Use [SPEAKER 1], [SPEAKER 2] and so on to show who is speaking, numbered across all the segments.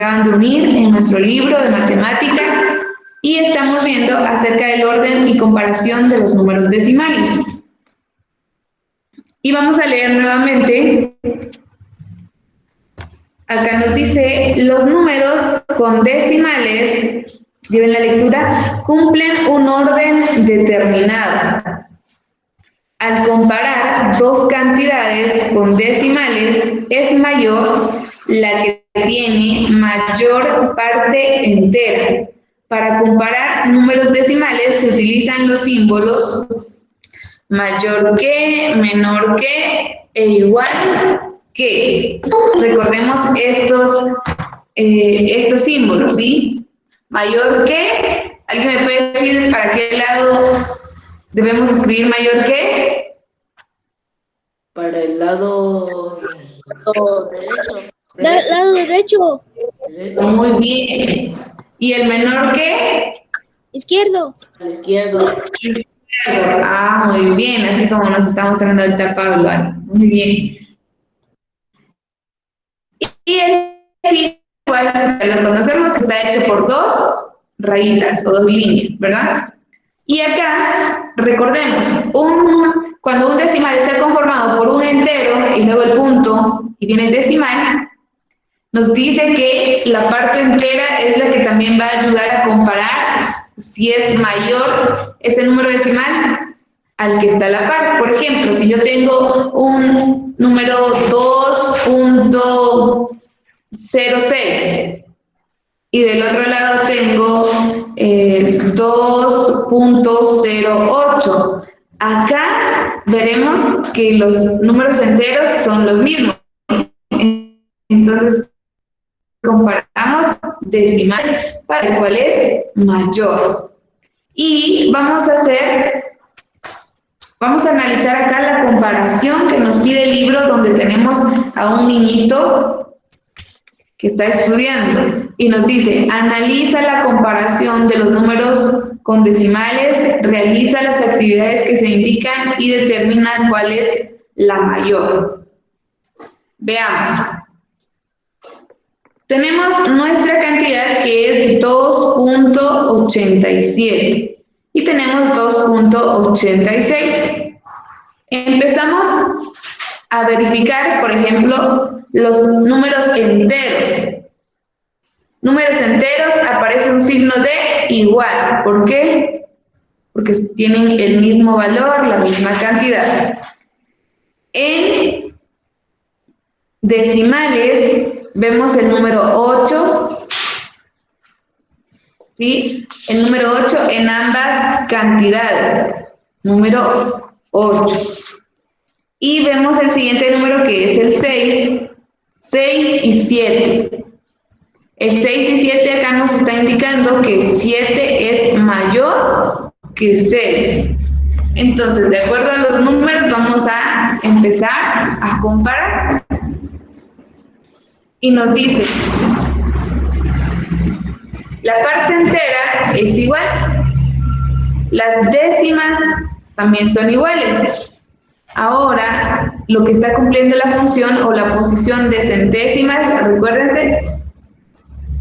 [SPEAKER 1] acaban de unir en nuestro libro de matemática y estamos viendo acerca del orden y comparación de los números decimales. Y vamos a leer nuevamente. Acá nos dice, los números con decimales, lleven la lectura, cumplen un orden determinado. Al comparar dos cantidades con decimales, es mayor la que tiene mayor parte entera. Para comparar números decimales se utilizan los símbolos mayor que, menor que e igual que. Recordemos estos símbolos, ¿sí? Mayor que, ¿alguien me puede decir para qué lado debemos escribir mayor que?
[SPEAKER 2] Para el lado derecho.
[SPEAKER 3] Lado derecho.
[SPEAKER 1] Muy bien. ¿Y el menor que?
[SPEAKER 3] Izquierdo.
[SPEAKER 2] Al izquierdo.
[SPEAKER 1] Izquierdo. Ah, muy bien, así como nos está mostrando ahorita Pablo. Muy bien. Y el igual lo conocemos que está hecho por dos rayitas o dos líneas, ¿verdad? Y acá, recordemos, cuando un decimal está conformado por un entero y luego el punto y viene el decimal, nos dice que la parte entera es la que también va a ayudar a comparar si es mayor ese número decimal al que está a la par. Por ejemplo, si yo tengo un número 2.06 y del otro lado tengo 2.08. Acá veremos que los números enteros son los mismos. Entonces, comparamos decimal para el cual es mayor. Y vamos a analizar acá la comparación que nos pide el libro donde tenemos a un niñito que está estudiando y nos dice, analiza la comparación de los números con decimales, realiza las actividades que se indican y determina cuál es la mayor. Veamos. Tenemos nuestra cantidad que es 2.87 y tenemos 2.86. Empezamos a verificar, por ejemplo, los números enteros. Números enteros aparece un signo de igual. ¿Por qué? Porque tienen el mismo valor, la misma cantidad. En decimales vemos el número 8, ¿sí? El número 8 en ambas cantidades, número 8. Y vemos el siguiente número que es el 6, 6 y 7. El 6 y 7 acá nos está indicando que 7 es mayor que 6. Entonces, de acuerdo a los números, vamos a empezar a comparar. Y nos dice, la parte entera es igual, las décimas también son iguales. Ahora, lo que está cumpliendo la función o la posición de centésimas, recuérdense,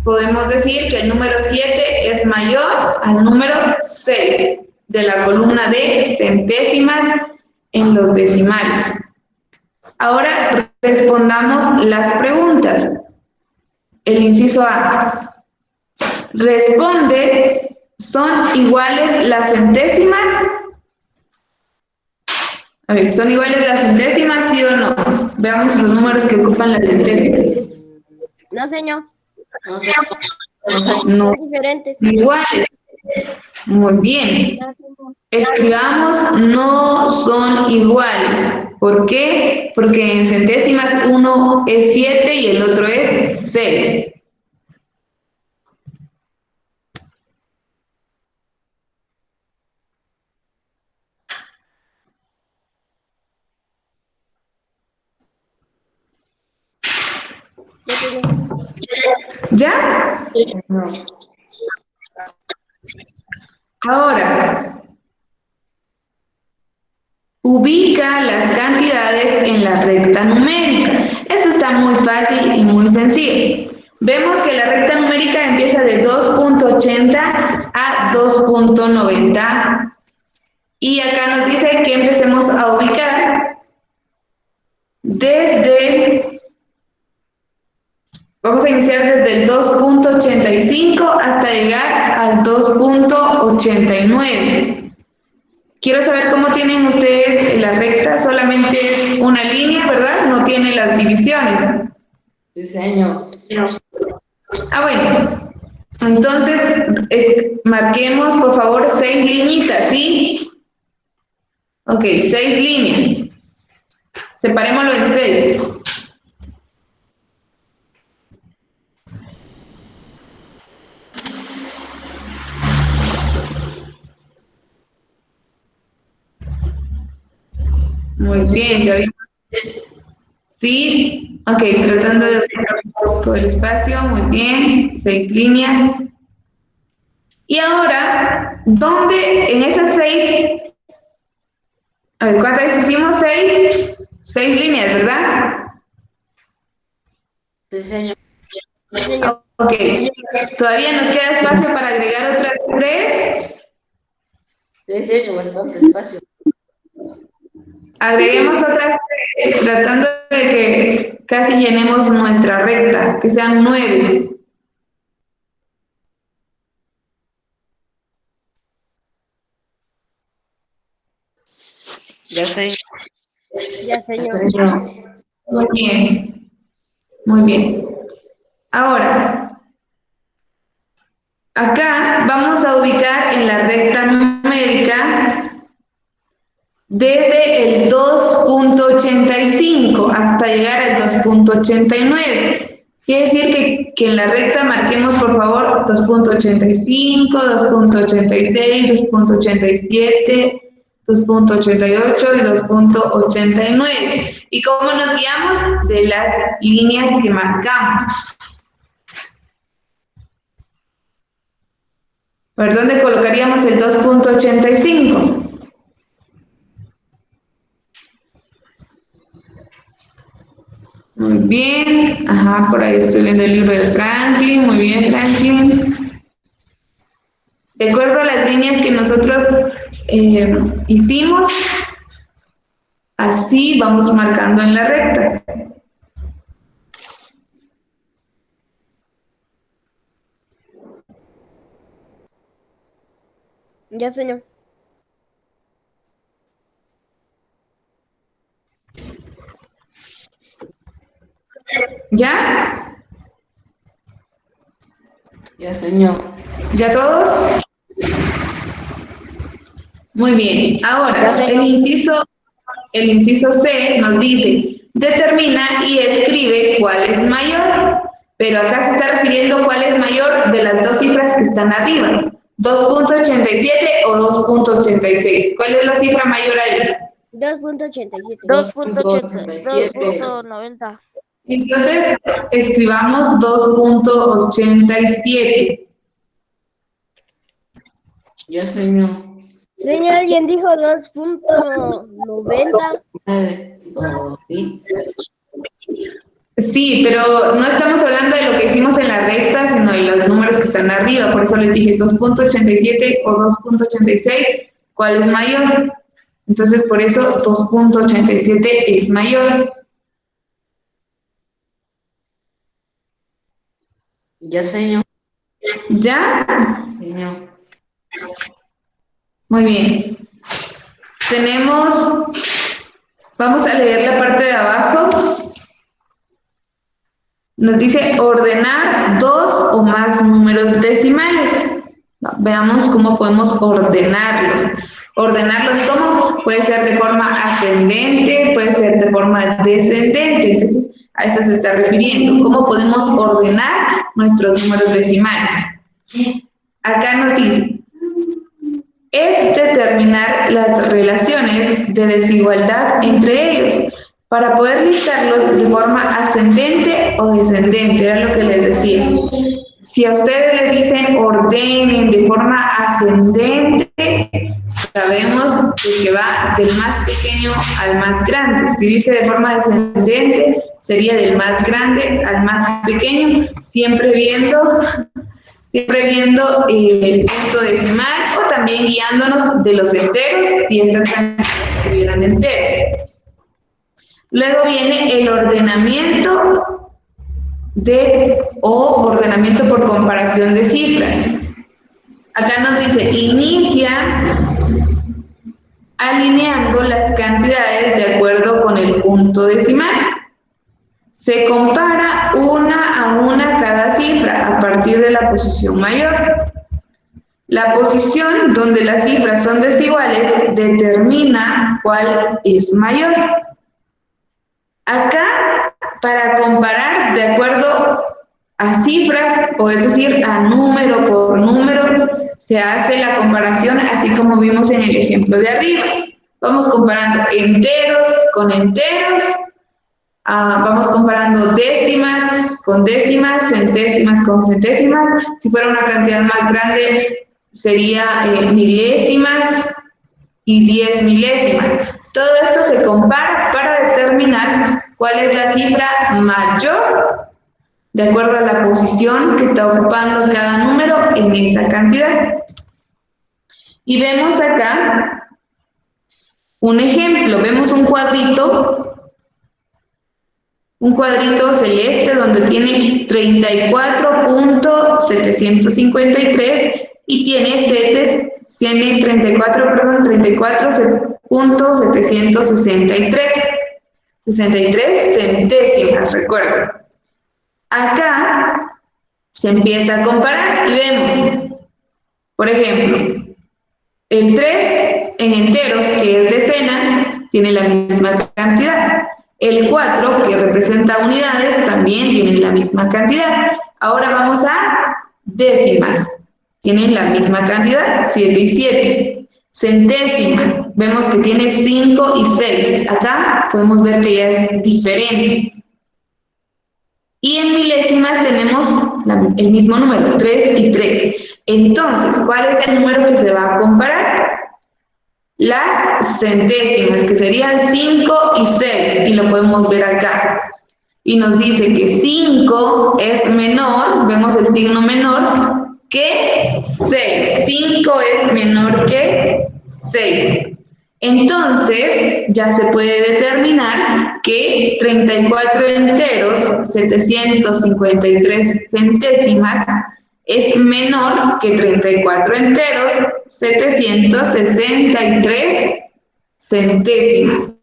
[SPEAKER 1] podemos decir que el número 7 es mayor al número 6 de la columna de centésimas en los decimales. Ahora respondamos las preguntas. El inciso A. Responde, ¿son iguales las centésimas? A ver, ¿son iguales las centésimas, sí o no? Veamos los números que ocupan las centésimas.
[SPEAKER 3] No, señor.
[SPEAKER 1] No,
[SPEAKER 3] Son diferentes.
[SPEAKER 1] iguales. Muy bien. Escribamos no son iguales. ¿Por qué? Porque en centésimas uno es 7 y el otro es 6. ¿Ya? Ahora, ubica las cantidades en la recta numérica. Esto está muy fácil y muy sencillo. Vemos que la recta numérica empieza de 2.80 a 2.90 y acá nos dice que empecemos a ubicar vamos a iniciar desde el 2.85 hasta llegar al 2.89. Quiero saber cómo tienen ustedes la recta, solamente es una línea, ¿verdad? No tiene las divisiones.
[SPEAKER 2] Sí, señor.
[SPEAKER 1] Ah, bueno. Entonces, marquemos, por favor, 6 liñitas, ¿sí? Ok, 6 líneas. Separémoslo en 6. Muy bien, ya vimos. Sí, ok, tratando de buscar todo el espacio, muy bien, 6 líneas. Y ahora, ¿dónde en esas 6? A ver, ¿cuántas veces hicimos? 6. 6 líneas, ¿verdad?
[SPEAKER 2] Sí, señor.
[SPEAKER 3] Sí, señor.
[SPEAKER 1] Ok, todavía nos queda espacio para agregar otras 3.
[SPEAKER 2] Sí, señor, bastante espacio.
[SPEAKER 1] Agreguemos otras 3, tratando de que casi llenemos nuestra recta, que sean 9.
[SPEAKER 2] Ya sé.
[SPEAKER 3] Ya,
[SPEAKER 2] Ya,
[SPEAKER 3] señor.
[SPEAKER 2] señor.
[SPEAKER 1] Muy bien, muy bien. Ahora, acá vamos a ubicar en la recta numérica desde el 2.85 hasta llegar al 2.89. Quiere decir que en la recta marquemos, por favor, 2.85, 2.86, 2.87, 2.88 y 2.89. ¿Y cómo nos guiamos? De las líneas que marcamos. ¿Por dónde colocaríamos el 2.85? Muy bien, ajá, por ahí estoy viendo el libro de Franklin, muy bien, Franklin. De acuerdo a las líneas que nosotros hicimos, así vamos marcando en la recta.
[SPEAKER 3] Ya, señor.
[SPEAKER 1] ¿Ya?
[SPEAKER 2] Ya, señor.
[SPEAKER 1] ¿Ya todos? Muy bien, ahora
[SPEAKER 3] Ya, señor.
[SPEAKER 1] el inciso C nos dice, determina y escribe cuál es mayor, pero acá se está refiriendo cuál es mayor de las dos cifras que están arriba, 2.87 o 2.86. ¿Cuál es la cifra mayor ahí?
[SPEAKER 3] 2.87.
[SPEAKER 2] 2.87.
[SPEAKER 3] 2.90.
[SPEAKER 1] Entonces, escribamos 2.87.
[SPEAKER 2] Ya, señor.
[SPEAKER 3] Señor, alguien dijo 2.90.
[SPEAKER 2] Sí.
[SPEAKER 1] Sí, pero no estamos hablando de lo que hicimos en la recta, sino de los números que están arriba. Por eso les dije 2.87 o 2.86. ¿Cuál es mayor? Entonces, por eso 2.87 es mayor.
[SPEAKER 2] Ya, señor.
[SPEAKER 1] ¿Ya?
[SPEAKER 2] Señor.
[SPEAKER 1] Muy bien. Vamos a leer la parte de abajo. Nos dice ordenar dos o más números decimales. Veamos cómo podemos ordenarlos. ¿Ordenarlos cómo? Puede ser de forma ascendente, puede ser de forma descendente. Entonces, a eso se está refiriendo. ¿Cómo podemos ordenar nuestros números decimales? Acá nos dice, es determinar las relaciones de desigualdad entre ellos para poder listarlos de forma ascendente o descendente, era lo que les decía. Si a ustedes les dicen ordenen de forma ascendente, sabemos que va del más pequeño al más grande. Si dice de forma descendente, sería del más grande al más pequeño, siempre viendo el punto decimal o también guiándonos de los enteros, si estas cantidades estuvieran enteros. Luego viene el ordenamiento o ordenamiento por comparación de cifras. Acá nos dice, inicia alineando las cantidades de acuerdo con el punto decimal. Se compara una a una cada cifra a partir de la posición mayor. La posición donde las cifras son desiguales determina cuál es mayor. Acá, para comparar de acuerdo a cifras, o es decir, a número por número, se hace la comparación así como vimos en el ejemplo de arriba. Vamos comparando enteros con enteros, vamos comparando décimas con décimas, centésimas con centésimas. Si fuera una cantidad más grande, sería milésimas y 10 milésimas. Todo esto se compara para determinar cuál es la cifra mayor de acuerdo a la posición que está ocupando cada número en esa cantidad. Y vemos acá un ejemplo, vemos un cuadrito celeste donde tiene 34.753 y tiene 64.763 centésimas, recuerden. Acá se empieza a comparar y vemos, por ejemplo, el 3 en enteros, que es decena, tiene la misma cantidad. El 4, que representa unidades, también tiene la misma cantidad. Ahora vamos a décimas. Tienen la misma cantidad, 7 y 7. Centésimas, vemos que tiene 5 y 6. Acá podemos ver que ya es diferente. Y en milésimas tenemos el mismo número, 3 y 3. Entonces, ¿cuál es el número que se va a comparar? Las centésimas, que serían 5 y 6, y lo podemos ver acá. Y nos dice que 5 es menor, vemos el signo menor, que 6. 5 es menor que 6. Entonces, ya se puede determinar que 34 enteros, 753 centésimas, es menor que 34 enteros, 763 centésimas.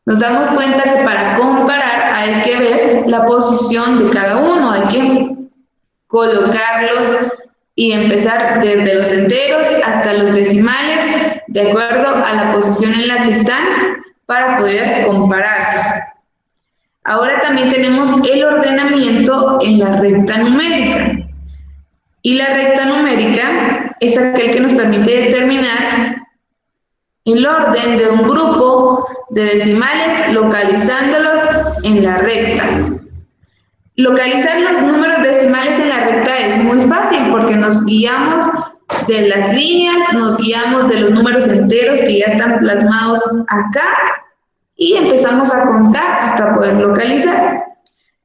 [SPEAKER 1] Nos damos cuenta que para comparar hay que ver la posición de cada uno, hay que colocarlos y empezar desde los enteros hasta los decimales, de acuerdo a la posición en la que están, para poder compararlos. Ahora también tenemos el ordenamiento en la recta numérica. Y la recta numérica es aquel que nos permite determinar el orden de un grupo de decimales localizándolos en la recta. Localizar los números decimales en la recta es muy fácil porque nos guiamos de las líneas, nos guiamos de los números enteros que ya están plasmados acá y empezamos a contar hasta poder localizar.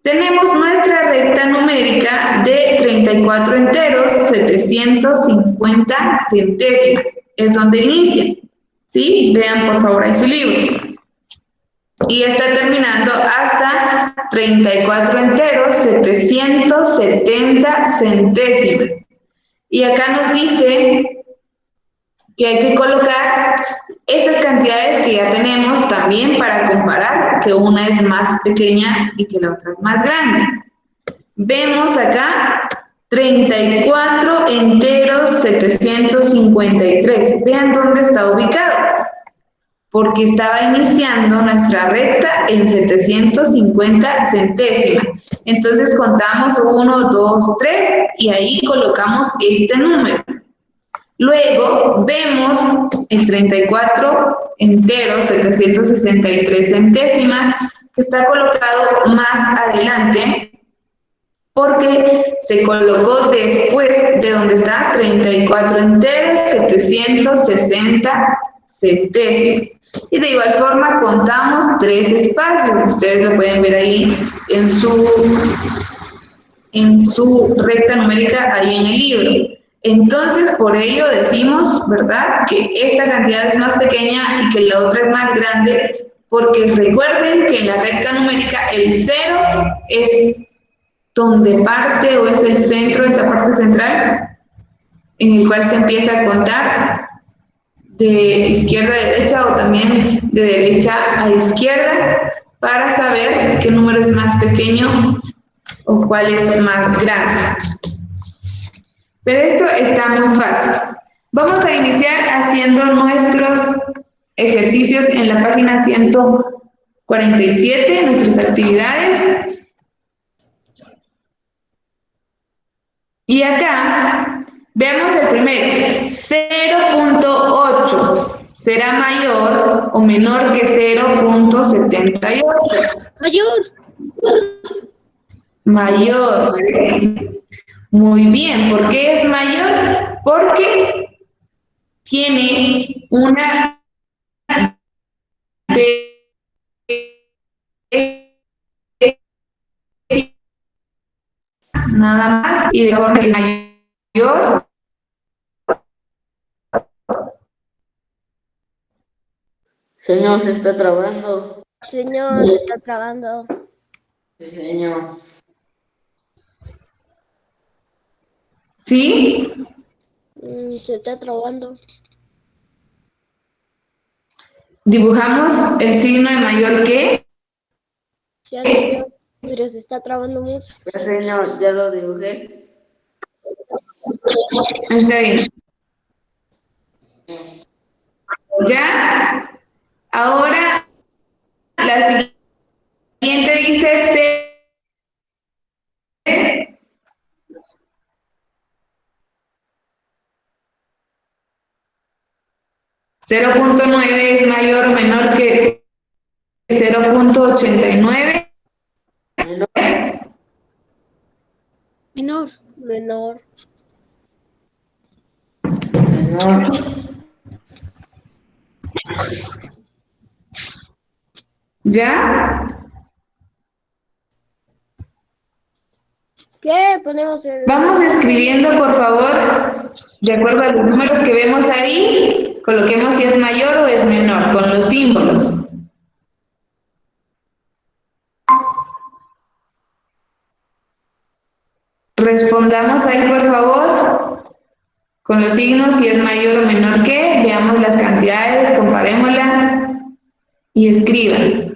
[SPEAKER 1] Tenemos nuestra recta numérica de 34 enteros, 750 centésimas. Es donde inicia. ¿Sí? Vean por favor ahí su libro. Y está terminando hasta 34 enteros, 770 centésimas. Y acá nos dice que hay que colocar esas cantidades que ya tenemos también para comparar, que una es más pequeña y que la otra es más grande. Vemos acá 34 enteros, 753. Vean dónde está ubicado, porque estaba iniciando nuestra recta en 750 centésimas. Entonces contamos 1, 2, 3 y ahí colocamos este número. Luego vemos el 34 enteros, 763 centésimas, que está colocado más adelante, porque se colocó después de donde está 34 enteros, 760 centésimos. Y de igual forma contamos 3 espacios. Ustedes lo pueden ver ahí en su recta numérica ahí en el libro. Entonces, por ello decimos, ¿verdad?, que esta cantidad es más pequeña y que la otra es más grande, porque recuerden que en la recta numérica el 0 es donde parte o es el centro, es la parte central, en el cual se empieza a contar de izquierda a derecha o también de derecha a izquierda para saber qué número es más pequeño o cuál es más grande. Pero esto está muy fácil. Vamos a iniciar haciendo nuestros ejercicios en la página 147, nuestras actividades. Y acá, veamos el primero, 0.8. ¿Será mayor o menor que 0.78?
[SPEAKER 3] Mayor.
[SPEAKER 1] Mayor. Muy bien, ¿por qué es mayor? Porque tiene una nada más y de forma que es mayor.
[SPEAKER 2] Señor, se está trabando.
[SPEAKER 3] Señor, se está trabando.
[SPEAKER 2] Sí, señor.
[SPEAKER 1] ¿Sí?
[SPEAKER 3] Se está trabando.
[SPEAKER 1] Dibujamos el signo de mayor que.
[SPEAKER 3] Ya, señor. Pero se está trabando mucho.
[SPEAKER 2] Ya, señor, ya lo dibujé.
[SPEAKER 1] Está bien. ¿Ya? Ahora la siguiente dice 0.9 es mayor o menor que 0.89.
[SPEAKER 2] Menor.
[SPEAKER 3] Menor. Menor.
[SPEAKER 2] Menor.
[SPEAKER 1] ¿Ya?
[SPEAKER 3] ¿Qué ponemos en
[SPEAKER 1] Vamos escribiendo, por favor, de acuerdo a los números que vemos ahí, coloquemos si es mayor o es menor, con los símbolos. Respondamos ahí, por favor, con los signos, si es mayor o menor que, veamos las cantidades, comparémosla y escriban.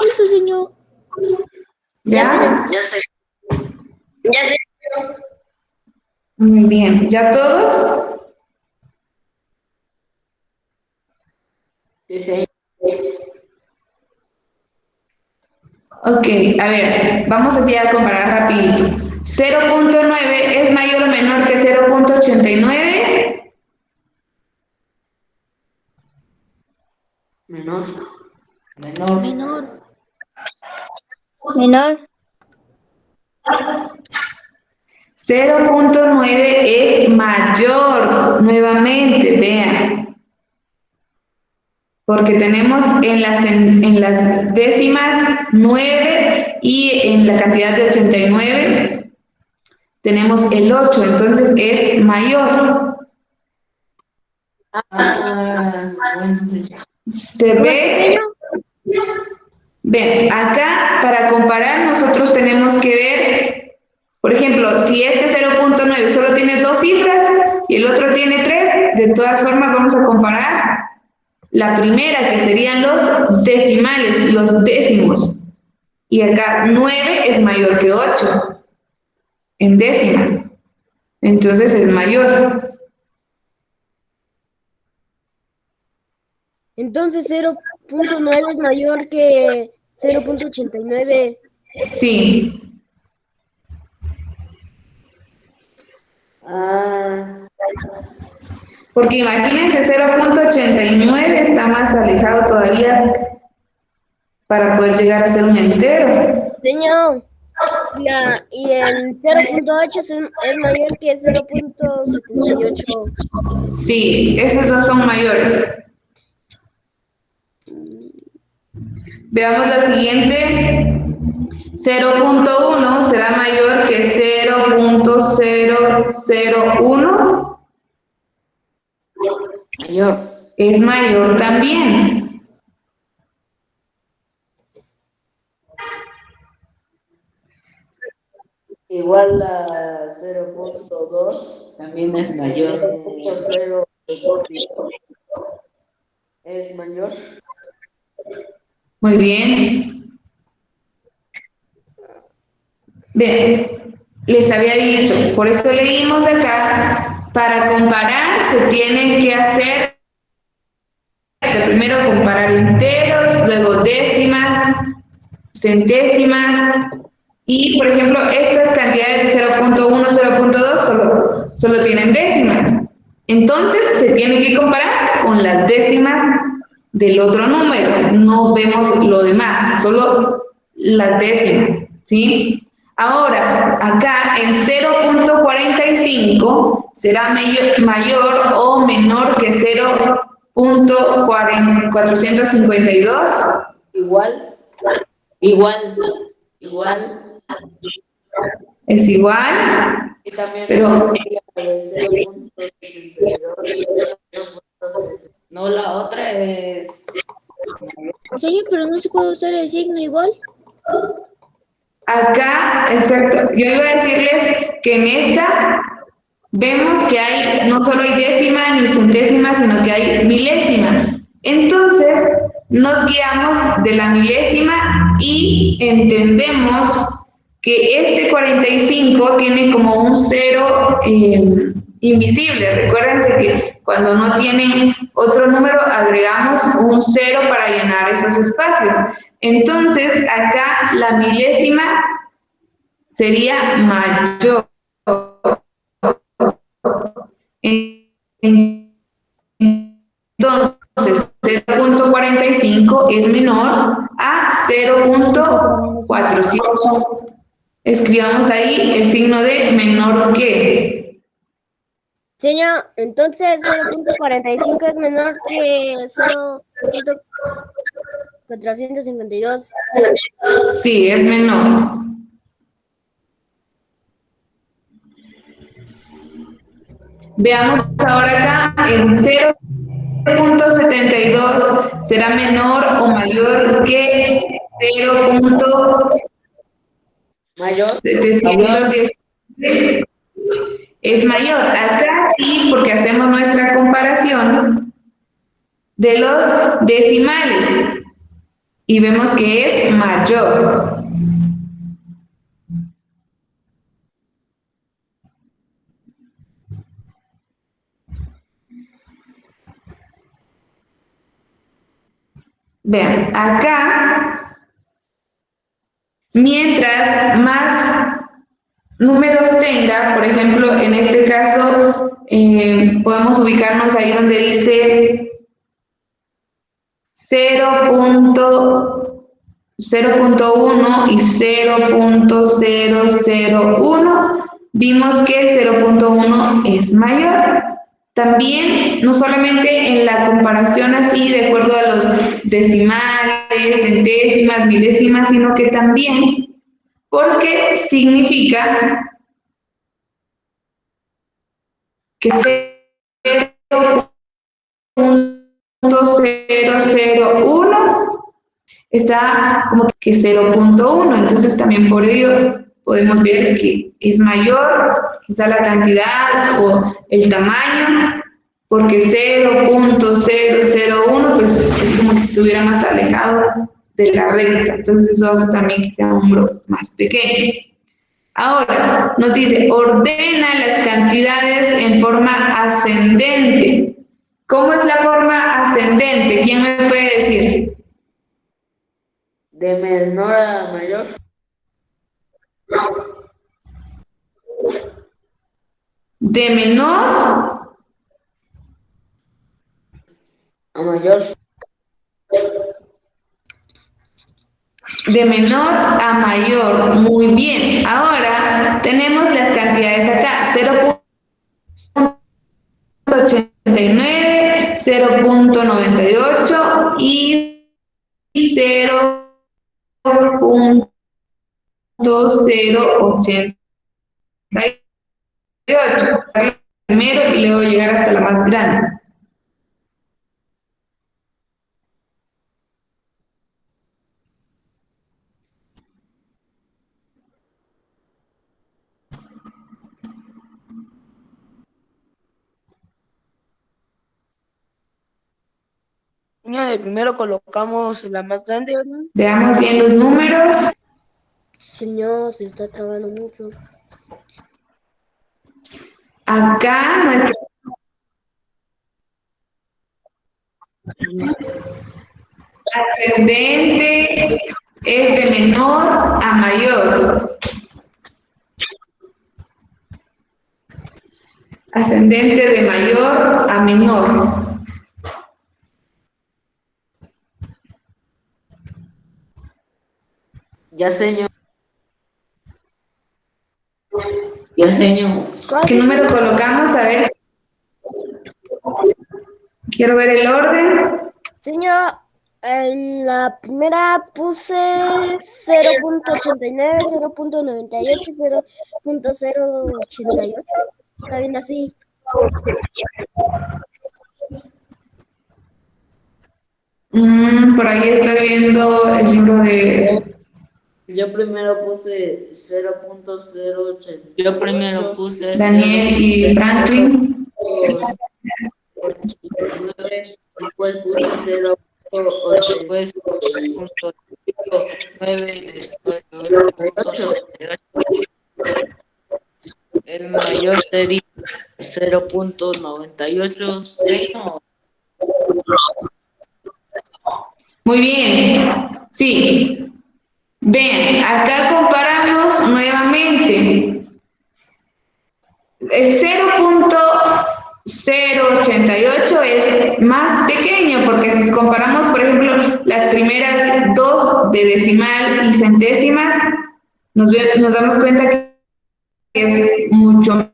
[SPEAKER 3] Listo, señor.
[SPEAKER 1] ¿Ya?
[SPEAKER 2] Ya sé.
[SPEAKER 3] Ya sé.
[SPEAKER 1] Muy bien. ¿Ya todos?
[SPEAKER 2] Sí, señor.
[SPEAKER 1] Ok, a ver, vamos así a comparar rapidito. 0.9 es mayor o menor que 0.89.
[SPEAKER 2] Menor. Menor.
[SPEAKER 3] Menor. Menor.
[SPEAKER 1] 0.9 es mayor, nuevamente, vean. Porque tenemos en las décimas 9 y en la cantidad de 89 tenemos el 8, entonces es mayor.
[SPEAKER 2] Bueno, sí.
[SPEAKER 1] ¿Se
[SPEAKER 3] ¿Más
[SPEAKER 1] ve?
[SPEAKER 3] pequeño?
[SPEAKER 1] Ven, acá para comparar nosotros tenemos que ver, por ejemplo, si este 0.9 solo tiene 2 cifras y el otro tiene 3, de todas formas vamos a comparar la primera, que serían los decimales, los décimos. Y acá 9 es mayor que 8 en décimas. Entonces es mayor.
[SPEAKER 3] Entonces 0.9 es mayor que 0.89.
[SPEAKER 1] Sí.
[SPEAKER 2] Ah,
[SPEAKER 1] Porque imagínense, 0.89 está más alejado todavía para poder llegar a ser un entero.
[SPEAKER 3] Señor, y el 0.8 es mayor que 0.78.
[SPEAKER 1] Sí, esos dos son mayores. Veamos la siguiente. 0.1 será mayor que 0.001.
[SPEAKER 2] Mayor.
[SPEAKER 1] Es mayor también.
[SPEAKER 2] Igual a 0.2 también es mayor. 0.22 es mayor.
[SPEAKER 1] Muy bien. Bien, les había dicho, por eso leímos acá, para comparar se tiene que hacer, primero comparar enteros, luego décimas, centésimas, y por ejemplo, estas cantidades de 0.1, 0.2 solo tienen décimas. Entonces se tiene que comparar con las décimas del otro número, no vemos lo demás, solo las décimas, ¿sí? Ahora, acá en 0.45 será mayor o menor que 0.452.
[SPEAKER 2] Igual. Igual. Igual.
[SPEAKER 1] Es igual,
[SPEAKER 2] Y también
[SPEAKER 1] pero
[SPEAKER 2] sería de 0.62. No, la otra es
[SPEAKER 3] Señor, pero no se puede usar el signo igual.
[SPEAKER 1] acá, exacto, yo iba a decirles que en esta vemos que hay, no solo hay décima ni centésima, sino que hay milésima. Entonces, nos guiamos de la milésima y entendemos que este 45 tiene como un cero invisible. Recuérdense que cuando no tienen otro número, agregamos un cero para llenar esos espacios. Entonces, acá la milésima sería mayor. Entonces, 0.45 es menor a 0.400. Escribamos ahí el signo de menor que.
[SPEAKER 3] Señor, entonces 0.45 es menor que 0.452.
[SPEAKER 1] Sí, es menor. Veamos ahora acá en 0.72 será menor o mayor que
[SPEAKER 2] mayor.
[SPEAKER 1] 0.710. Es mayor. Acá sí, porque hacemos nuestra comparación de los decimales y vemos que es mayor. Vean, acá, mientras más números tenga, por ejemplo, en este caso, podemos ubicarnos ahí donde dice 0.1 y 0.001, vimos que el 0.1 es mayor. También, no solamente en la comparación así, de acuerdo a los decimales, centésimas, milésimas, sino que también porque significa que 0.001 está como que 0.1, entonces también por ello podemos ver que es mayor quizá la cantidad o el tamaño, porque 0.001 pues es como que estuviera más alejado de la recta, entonces eso hace también que sea un número más pequeño. Ahora, nos dice, ordena las cantidades en forma ascendente. ¿Cómo es la forma ascendente? ¿Quién me puede decir?
[SPEAKER 2] De menor a mayor.
[SPEAKER 1] De menor
[SPEAKER 2] A mayor.
[SPEAKER 1] De menor a mayor. Muy bien. Ahora tenemos las cantidades acá. 0.89, 0.98 y 0.088. Primero y luego llegar hasta la más grande.
[SPEAKER 4] Señor, primero colocamos la más grande, ¿verdad?
[SPEAKER 1] Veamos bien los números.
[SPEAKER 3] Señor, se está trabando mucho.
[SPEAKER 1] Acá nuestra ascendente es de menor a mayor. Ascendente de mayor a menor.
[SPEAKER 2] Ya, señor. Ya, señor.
[SPEAKER 1] ¿Qué número colocamos? A ver, quiero ver el orden.
[SPEAKER 3] Señor, en la primera puse 0.89, 0.98, 0.088. ¿Está bien así?
[SPEAKER 1] Por ahí estoy viendo el libro de
[SPEAKER 2] Yo primero puse 0.080.
[SPEAKER 4] Yo primero puse
[SPEAKER 1] Daniel y Franklin.
[SPEAKER 2] 0.89, después puse 0.8.
[SPEAKER 4] después 0.9 y después 0.98. El mayor sería 0.98, señor.
[SPEAKER 1] Muy bien, sí. Ven, acá comparamos nuevamente. El 0.088 es más pequeño porque si comparamos, por ejemplo, las primeras dos de decimal y centésimas, nos damos cuenta que es mucho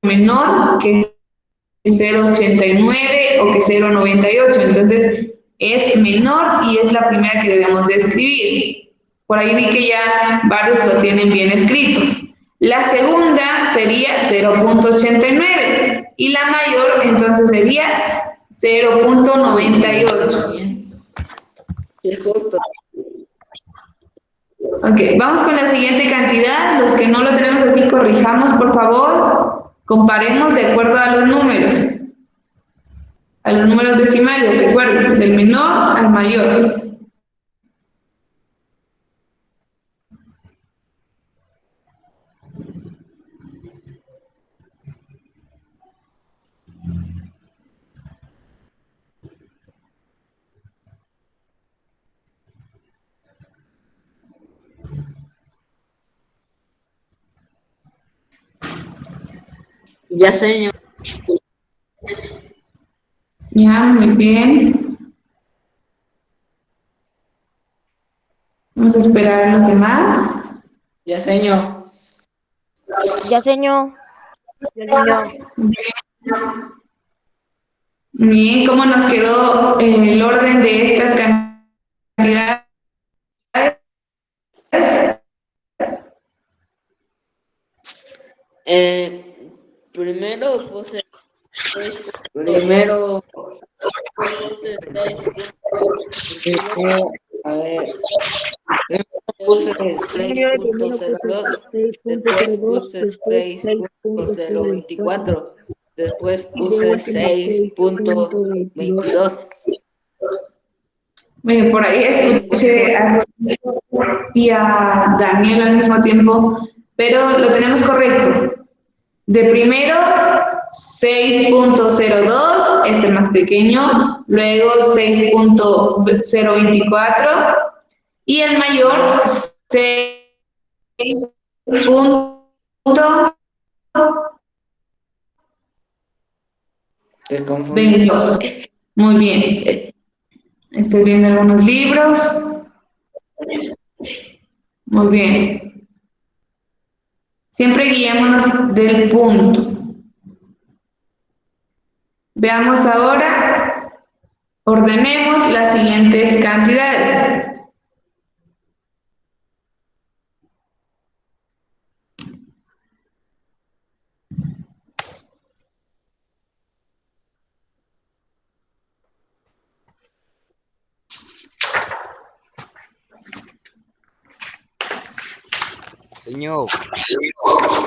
[SPEAKER 1] menor que 0.89 o que 0.98. Entonces, es menor y es la primera que debemos de escribir. Por ahí vi que ya varios lo tienen bien escrito. La segunda sería 0.89 y la mayor entonces sería 0.98. Ok, vamos con la siguiente cantidad. Los que no lo tenemos así, corrijamos, por favor. Comparemos de acuerdo a los números. A los números decimales, recuerden, del menor al mayor.
[SPEAKER 2] Ya, señor.
[SPEAKER 1] Ya, muy bien. Vamos a esperar a los demás.
[SPEAKER 2] Ya, señor.
[SPEAKER 3] Ya, señor. Ya, señor.
[SPEAKER 1] Bien, ¿cómo nos quedó el orden de estas cantidades?
[SPEAKER 2] Primero puse 6. Primero puse 6. A ver. Primero puse
[SPEAKER 3] Señor, primero puse
[SPEAKER 2] 6.02. Después
[SPEAKER 3] 6.02,
[SPEAKER 2] puse
[SPEAKER 3] después 6.024
[SPEAKER 2] 6.024. Después
[SPEAKER 3] y de
[SPEAKER 2] puse
[SPEAKER 3] último 6.22.
[SPEAKER 2] 6.22.
[SPEAKER 1] Bueno, por ahí escuché a Rodrigo y a Daniel al mismo tiempo, pero lo tenemos correcto. De primero, 6.02 es el más pequeño, luego 6.024 y el mayor 6.22.
[SPEAKER 2] Te confundiste.
[SPEAKER 1] Muy bien. Estoy viendo algunos libros. Muy bien. Siempre guiémonos del punto. Veamos ahora, ordenemos las siguientes cantidades.
[SPEAKER 5] Señor,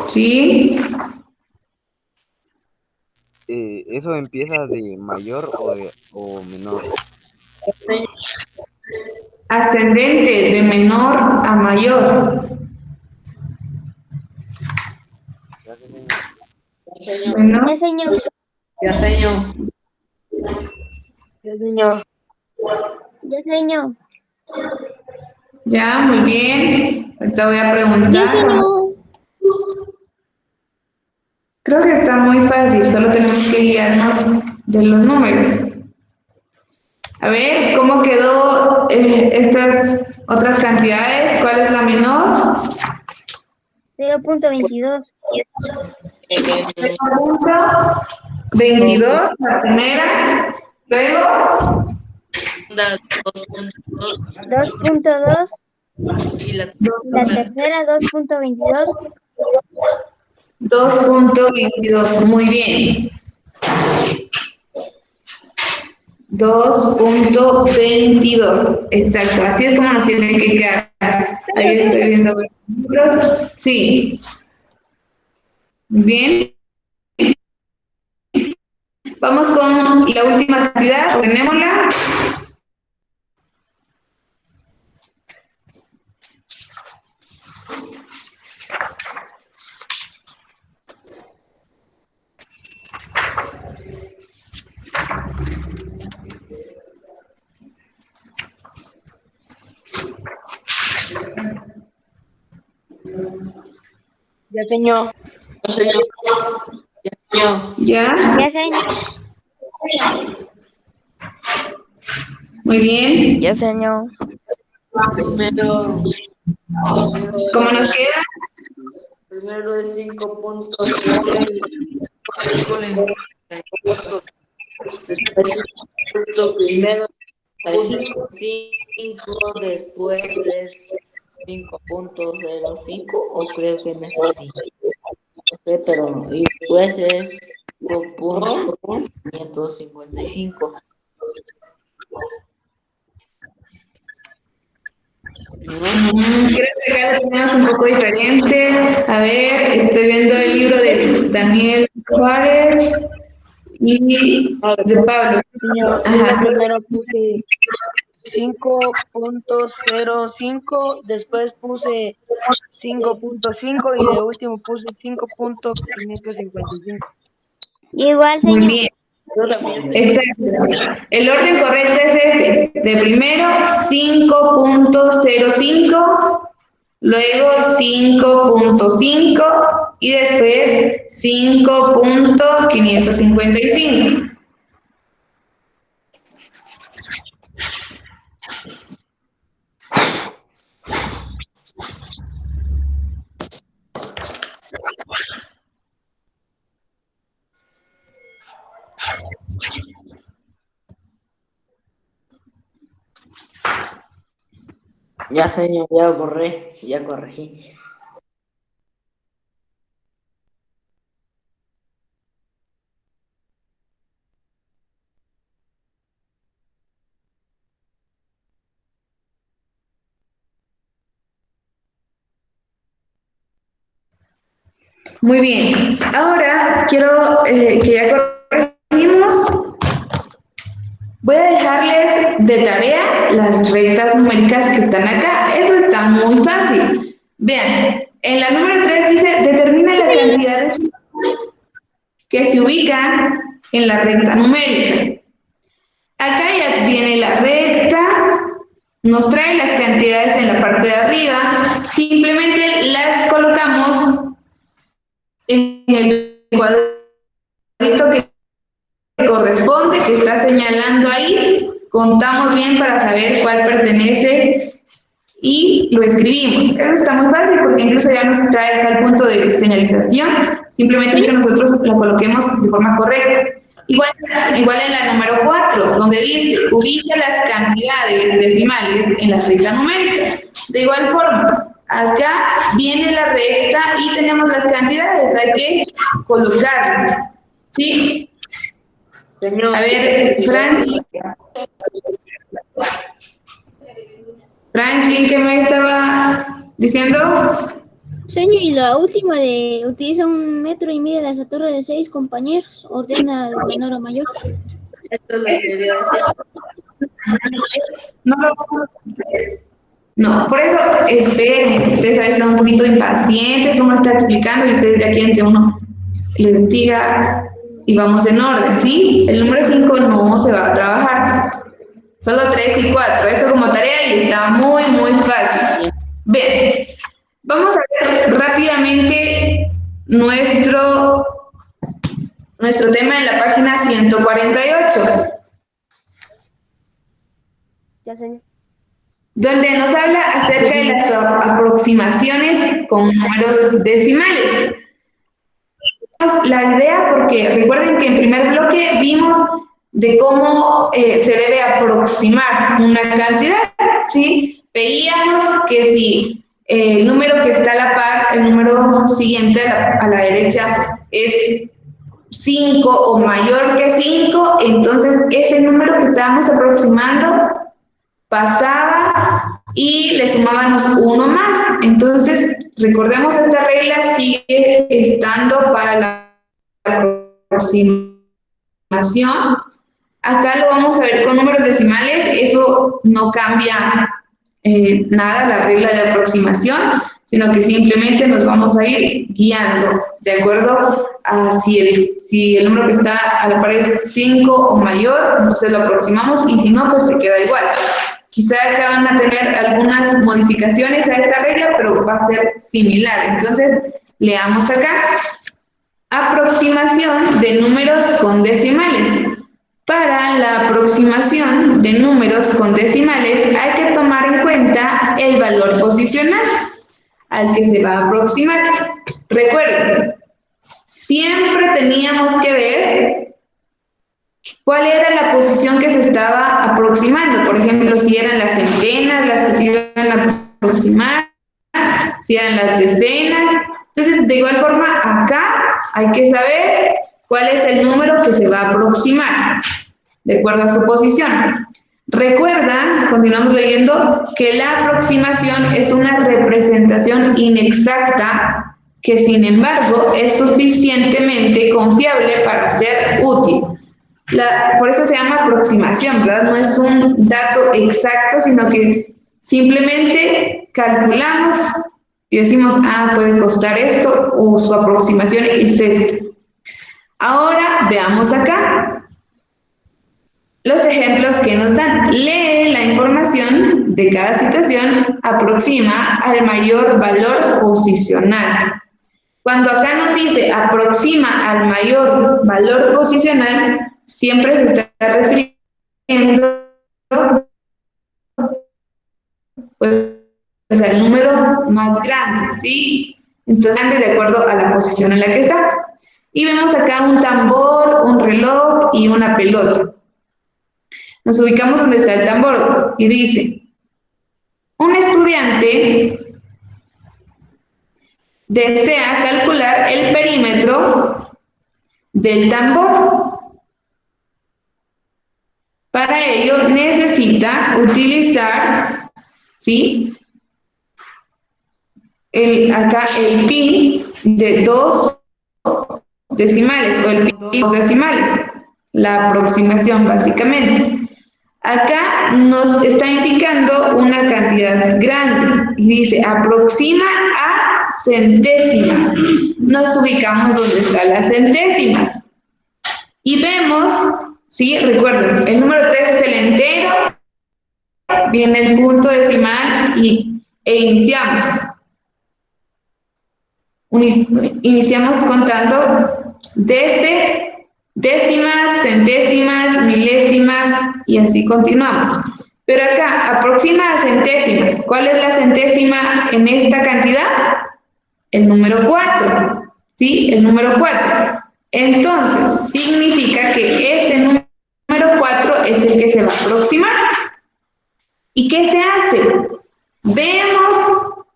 [SPEAKER 1] ¿Sí?
[SPEAKER 5] ¿eso empieza de mayor o menor?
[SPEAKER 1] Ascendente de menor a mayor.
[SPEAKER 5] Gracias, señor.
[SPEAKER 2] Ya, señor.
[SPEAKER 1] Menor.
[SPEAKER 3] Ya, señor.
[SPEAKER 2] Ya, señor.
[SPEAKER 4] Sí, señor.
[SPEAKER 3] Ya, señor.
[SPEAKER 1] Ya, muy bien. Ahorita voy a
[SPEAKER 3] Ya,
[SPEAKER 1] preguntar.
[SPEAKER 3] señor.
[SPEAKER 1] Creo que está muy fácil, solo tenemos que guiarnos de los números. A ver, ¿cómo quedó estas otras cantidades? ¿Cuál es la menor?
[SPEAKER 3] 0.22.
[SPEAKER 1] Punto 22, la primera. Luego,
[SPEAKER 3] 2.2.
[SPEAKER 2] Y la
[SPEAKER 3] La tercera, 2.22.
[SPEAKER 1] 2.22. Muy bien. 2.22. Exacto, así es como nos tiene que quedar. Ahí estoy viendo los números. Sí. Muy bien. Vamos con la última cantidad. Ordenémosla.
[SPEAKER 4] Ya, señor.
[SPEAKER 2] Ya, señor. Ya, señor.
[SPEAKER 1] Ya.
[SPEAKER 3] Ya, señor.
[SPEAKER 1] Muy bien.
[SPEAKER 3] Ya, señor.
[SPEAKER 2] Primero,
[SPEAKER 1] ¿Cómo nos queda?
[SPEAKER 2] primero es 5.0. Híjole. Primero puse 5, después es 5.05, o creo que no es así. No sé, pero y después es 5.555. ¿No?
[SPEAKER 1] Creo que acá lo tenemos un poco diferente. A ver, estoy viendo el libro de Daniel Juárez y de Pablo.
[SPEAKER 4] Señor, yo de
[SPEAKER 1] Ajá.
[SPEAKER 4] primero puse 5.05, después puse 5.5 y de último puse 5.555.
[SPEAKER 3] Igual,
[SPEAKER 1] Muy
[SPEAKER 3] señor.
[SPEAKER 1] bien.
[SPEAKER 2] Yo también.
[SPEAKER 1] Exacto. El orden correcto es ese. De primero 5.05, luego 5.5 y después 5.555.
[SPEAKER 2] Ya, señor, ya borré, ya corregí.
[SPEAKER 1] Muy bien. Ahora quiero que ya corregimos. Voy a dejarles de tarea las rectas numéricas que están acá. Eso está muy fácil. Vean, en la número 3 dice, determina la cantidad de que se ubica en la recta numérica. Acá ya viene la recta, nos trae las cantidades en la parte de arriba, simplemente las colocamos en el cuadrito que corresponde que está señalando ahí, contamos bien para saber cuál pertenece y lo escribimos. Eso está muy fácil porque incluso ya nos trae acá el punto de señalización, simplemente es que nosotros la coloquemos de forma correcta. Igual en la número 4, donde dice, ubica las cantidades decimales en la recta numérica. De igual forma, acá viene la recta y tenemos las cantidades, hay que colocarlas, ¿sí?
[SPEAKER 2] Señor.
[SPEAKER 1] A ver, Franklin, ¿qué me estaba diciendo?
[SPEAKER 3] Señor, y la última de utiliza 1,5 metros de esa torre de 6 compañeros, ordena de menor a mayor.
[SPEAKER 2] Esto es lo que quería decir.
[SPEAKER 1] No lo vamos a hacer. No, por eso esperen, si ustedes a veces son un poquito impacientes, uno está explicando y ustedes ya quieren que uno les diga y vamos en orden, ¿sí? El número 5 no se va a trabajar, solo 3 y 4, eso como tarea y está muy fácil. Bien, vamos a ver rápidamente nuestro tema en la página 148.
[SPEAKER 3] Ya, señor.
[SPEAKER 1] Donde nos habla acerca de las aproximaciones con números decimales. La idea, porque recuerden que en primer bloque vimos de cómo se debe aproximar una cantidad, ¿sí? Veíamos que si el número que está a la par, el número siguiente a la derecha es 5 o mayor que 5, entonces ese número que estábamos aproximando pasaba y le sumábamos uno más. Entonces, recordemos, esta regla sigue estando para la aproximación. Acá lo vamos a ver con números decimales, eso no cambia nada la regla de aproximación, sino que simplemente nos vamos a ir guiando, de acuerdo a si el número que está a la par es 5 o mayor, entonces lo aproximamos y si no, pues se queda igual. Quizá acá van a tener algunas modificaciones a esta regla, pero va a ser similar. Entonces, leamos acá. Aproximación de números con decimales. Para la aproximación de números con decimales hay que tomar en cuenta el valor posicional al que se va a aproximar. Recuerden, siempre teníamos que ver cuál era la posición que se estaba aproximando. Por ejemplo, si eran las centenas las que se iban a aproximar, si eran las decenas. Entonces, de igual forma, acá hay que saber cuál es el número que se va a aproximar, de acuerdo a su posición. Recuerda, continuamos leyendo, que la aproximación es una representación inexacta que, sin embargo, es suficientemente confiable para ser útil. Por eso se llama aproximación, ¿verdad? No es un dato exacto, sino que simplemente calculamos y decimos, puede costar esto, o su aproximación es esta. Ahora veamos acá los ejemplos que nos dan. Lee la información de cada situación, aproxima al mayor valor posicional. Cuando acá nos dice aproxima al mayor valor posicional, siempre se está refiriendo pues al número más grande, ¿sí? Entonces, grande de acuerdo a la posición en la que está. Y vemos acá un tambor, un reloj y una pelota. Nos ubicamos donde está el tambor y dice, un estudiante desea calcular el perímetro del tambor. Para ello necesita utilizar, ¿sí? Acá el pi de 2 decimales o el pi de 2 decimales, la aproximación básicamente. Acá nos está indicando una cantidad grande y dice aproxima a centésimas. Nos ubicamos donde están las centésimas y vemos, ¿sí? Recuerden, el número 3 es el entero, viene el punto decimal e iniciamos. Iniciamos contando desde décimas, centésimas, milésimas y así continuamos. Pero acá, aproxima a centésimas. ¿Cuál es la centésima en esta cantidad? El número 4, ¿sí? El número 4. Entonces, significa que ese número 4 es el que se va a aproximar. ¿Y qué se hace? Vemos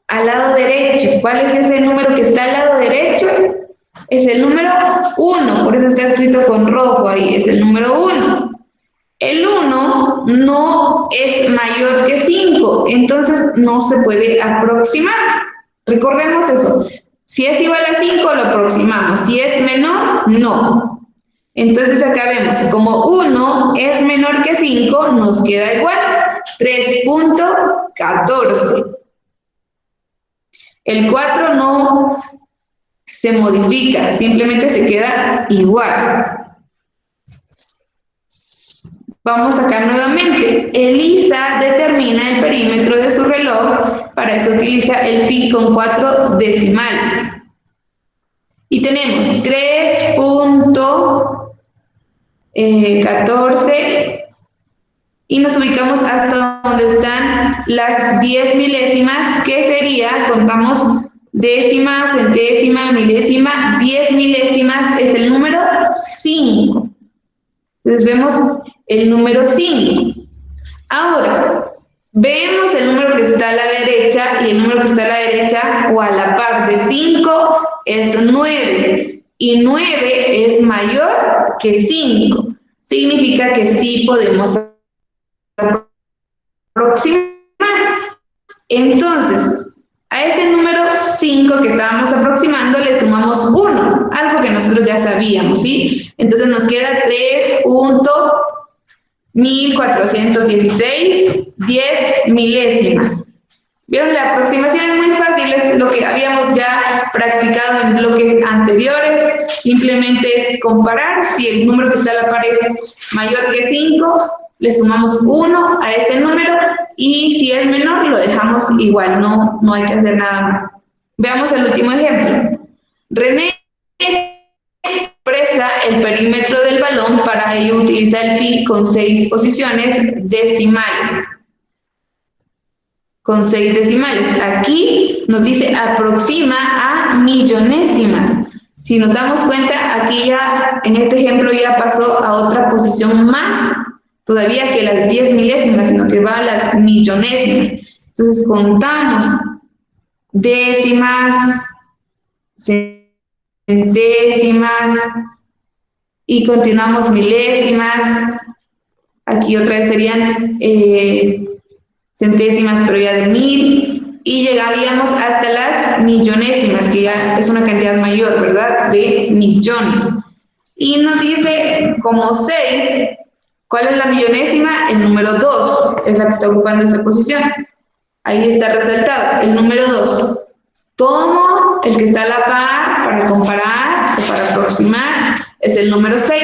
[SPEAKER 1] al lado derecho. ¿Cuál es ese número que está al lado derecho? Es el número 1, por eso está escrito con rojo ahí, es el número 1. El 1 no es mayor que 5, entonces no se puede aproximar. Recordemos eso. Si es igual a 5, lo aproximamos. Si es menor, no. Entonces acá vemos, como 1 es menor que 5, nos queda igual, 3.14. El 4 no se modifica, simplemente se queda igual. Vamos acá nuevamente. Elisa determina el perímetro de su reloj, para eso utiliza el pi con 4 decimales. Y tenemos 3.14 y nos ubicamos hasta donde están las 10 milésimas, que sería, contamos décima, centésima, milésima, 10 milésimas es el número 5. Entonces vemos el número 5. Ahora, vemos el número que está a la derecha, y el número que está a la derecha o a la par de 5 es 9. Y 9 es mayor que 5. Significa que sí podemos aproximar. Entonces, a ese número 5 que estábamos aproximando le sumamos 1, algo que nosotros ya sabíamos, ¿sí? Entonces nos queda 3.1416, 10 milésimas. ¿Vieron? La aproximación es muy fácil, es lo que habíamos ya practicado en bloques anteriores. Simplemente es comparar. Si el número que está a la par es mayor que 5, le sumamos 1 a ese número, y si es menor lo dejamos igual, no hay que hacer nada más. Veamos el último ejemplo. René expresa el perímetro del balón, para ello utiliza el pi con 6 posiciones decimales. Con 6 decimales. Aquí nos dice aproxima a millonésimas. Si nos damos cuenta, aquí ya, en este ejemplo, ya pasó a otra posición más todavía que las 10 milésimas, sino que va a las millonésimas. Entonces contamos décimas, centésimas, y continuamos milésimas. Aquí otra vez serían centésimas, pero ya de 1000, y llegaríamos hasta las millonésimas, que ya es una cantidad mayor, ¿verdad?, de millones. Y nos dice como 6, ¿cuál es la millonésima? El número 2, es la que está ocupando esa posición. Ahí está resaltado, el número 2. Tomo el que está a la par para comparar o para aproximar, es el número 6.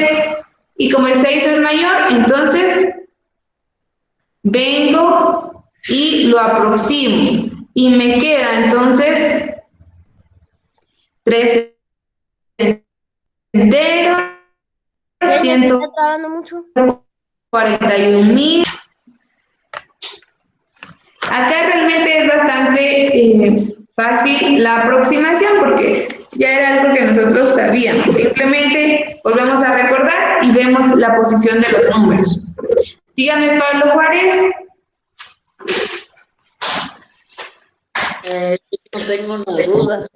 [SPEAKER 1] Y como el 6 es mayor, entonces vengo y lo aproximo. Y me queda entonces 3 enteros, 141.000. Acá realmente es bastante fácil la aproximación, porque ya era algo que nosotros sabíamos. Simplemente volvemos a recordar y vemos la posición de los números. Dígame, Pablo Juárez.
[SPEAKER 2] No tengo una duda.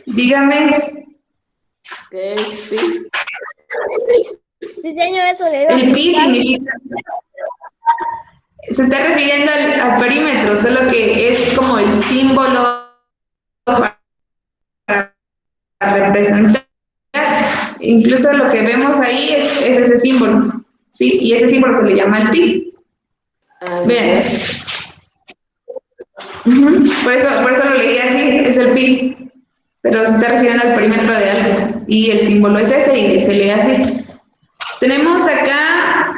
[SPEAKER 1] Dígame.
[SPEAKER 2] ¿Qué es pi?
[SPEAKER 3] Sí, señor, eso le
[SPEAKER 1] El pi significa... Se está refiriendo al perímetro, solo que es como el símbolo para representar. Incluso lo que vemos ahí es ese símbolo, ¿sí? Y ese símbolo se le llama el pi. Vean. Por eso lo leí así, es el pi. Pero se está refiriendo al perímetro de algo. Y el símbolo es ese y se lee así. Tenemos acá,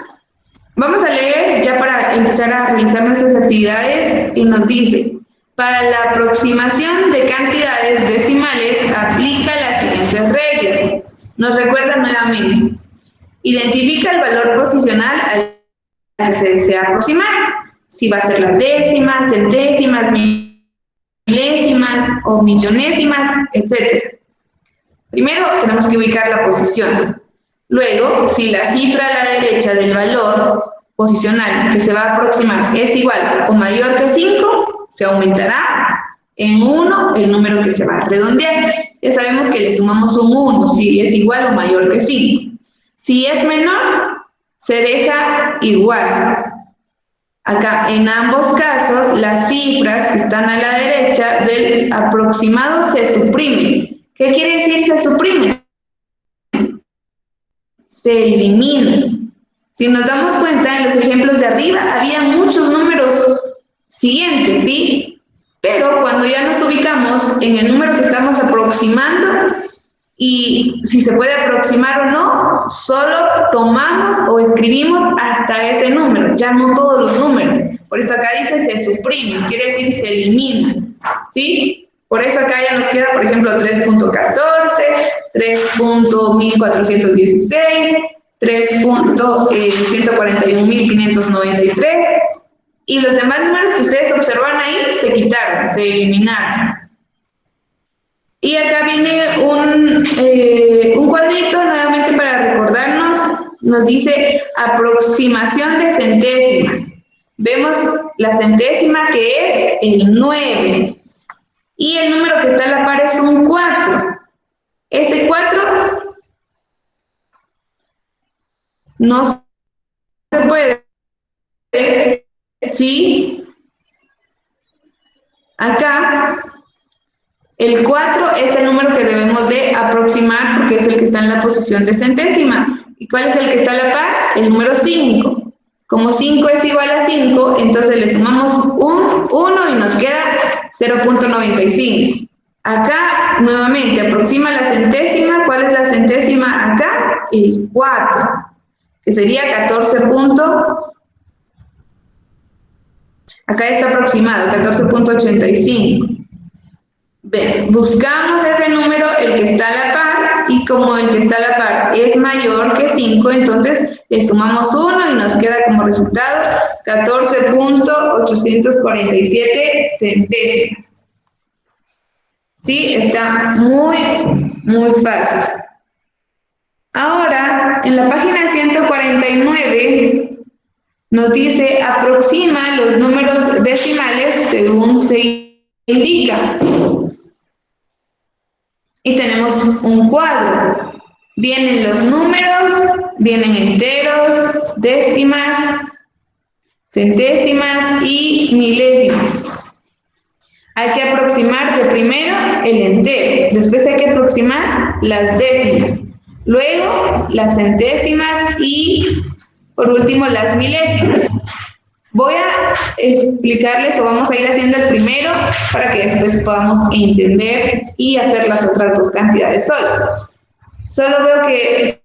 [SPEAKER 1] vamos a leer ya para empezar a realizar nuestras actividades, y nos dice: para la aproximación de cantidades decimales aplica las siguientes reglas. Nos recuerda nuevamente. Identifica el valor posicional al que se desea aproximar. Si va a ser las décimas, centésimas, milésimas o millonésimas, etc. Primero tenemos que ubicar la posición. Luego, si la cifra a la derecha del valor posicional que se va a aproximar es igual o mayor que 5, se aumentará en 1 el número que se va a redondear. Ya sabemos que le sumamos un 1 si es igual o mayor que 5. Si es menor, se deja igual. Acá, en ambos casos, las cifras que están a la derecha del aproximado se suprimen. ¿Qué quiere decir se suprimen? Se eliminan. Si nos damos cuenta, en los ejemplos de arriba había muchos números siguientes, ¿sí? Pero cuando ya nos ubicamos en el número que estamos aproximando, y si se puede aproximar o no, solo tomamos o escribimos hasta ese número, ya no todos los números. Por eso acá dice se suprimen, quiere decir se eliminan, ¿sí? Por eso acá ya nos queda, por ejemplo, 3.14, 3.1416, 3.141.593, y los demás números que ustedes observan ahí se quitaron, se eliminaron. Y acá viene un cuadrito nuevamente para recordarnos, nos dice aproximación de centésimas. Vemos la centésima que es el 9 y el número que está a la par es un 4. Ese 4 no se puede, ¿sí? Acá el 4 es el número que debemos de aproximar porque es el que está en la posición de centésima. ¿Y cuál es el que está a la par? El número 5. Como 5 es igual a 5, entonces le sumamos un 1 y nos queda 0.95. Acá, nuevamente, aproxima la centésima. ¿Cuál es la centésima acá? El 4, que sería 14. Acá está aproximado, 14.85. Buscamos ese número, el que está a la par, y como el que está a la par es mayor que 5, entonces le sumamos 1 y nos queda como resultado 14.847 centésimas. ¿Sí? Está muy fácil. Ahora, en la página 149 nos dice aproxima los números decimales según se indica. Y tenemos un cuadro. Vienen los números, vienen enteros, décimas, centésimas y milésimas. Hay que aproximar de primero el entero, después hay que aproximar las décimas, luego las centésimas y por último las milésimas. Voy a explicarles o vamos a ir haciendo el primero para que después podamos entender y hacer las otras dos cantidades solos. Solo veo que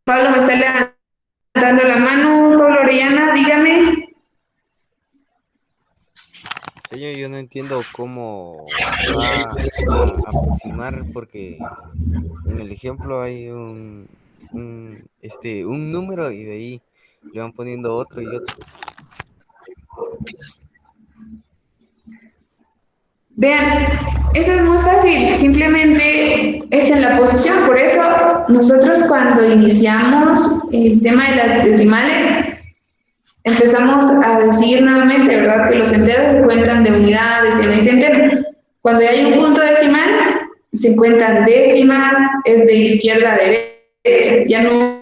[SPEAKER 1] Pablo me está levantando la mano. Pablo Orellana, dígame.
[SPEAKER 5] Señor, yo no entiendo cómo va a aproximar porque en el ejemplo hay un número y de ahí le van poniendo otro y otro.
[SPEAKER 1] Vean, eso es muy fácil, simplemente es en la posición. Por eso nosotros cuando iniciamos el tema de las decimales, empezamos a decir nuevamente, ¿verdad?, que los enteros se cuentan de unidad, decena y centeno. Cuando ya hay un punto decimal, se cuentan décimas, es de izquierda a derecha, ya no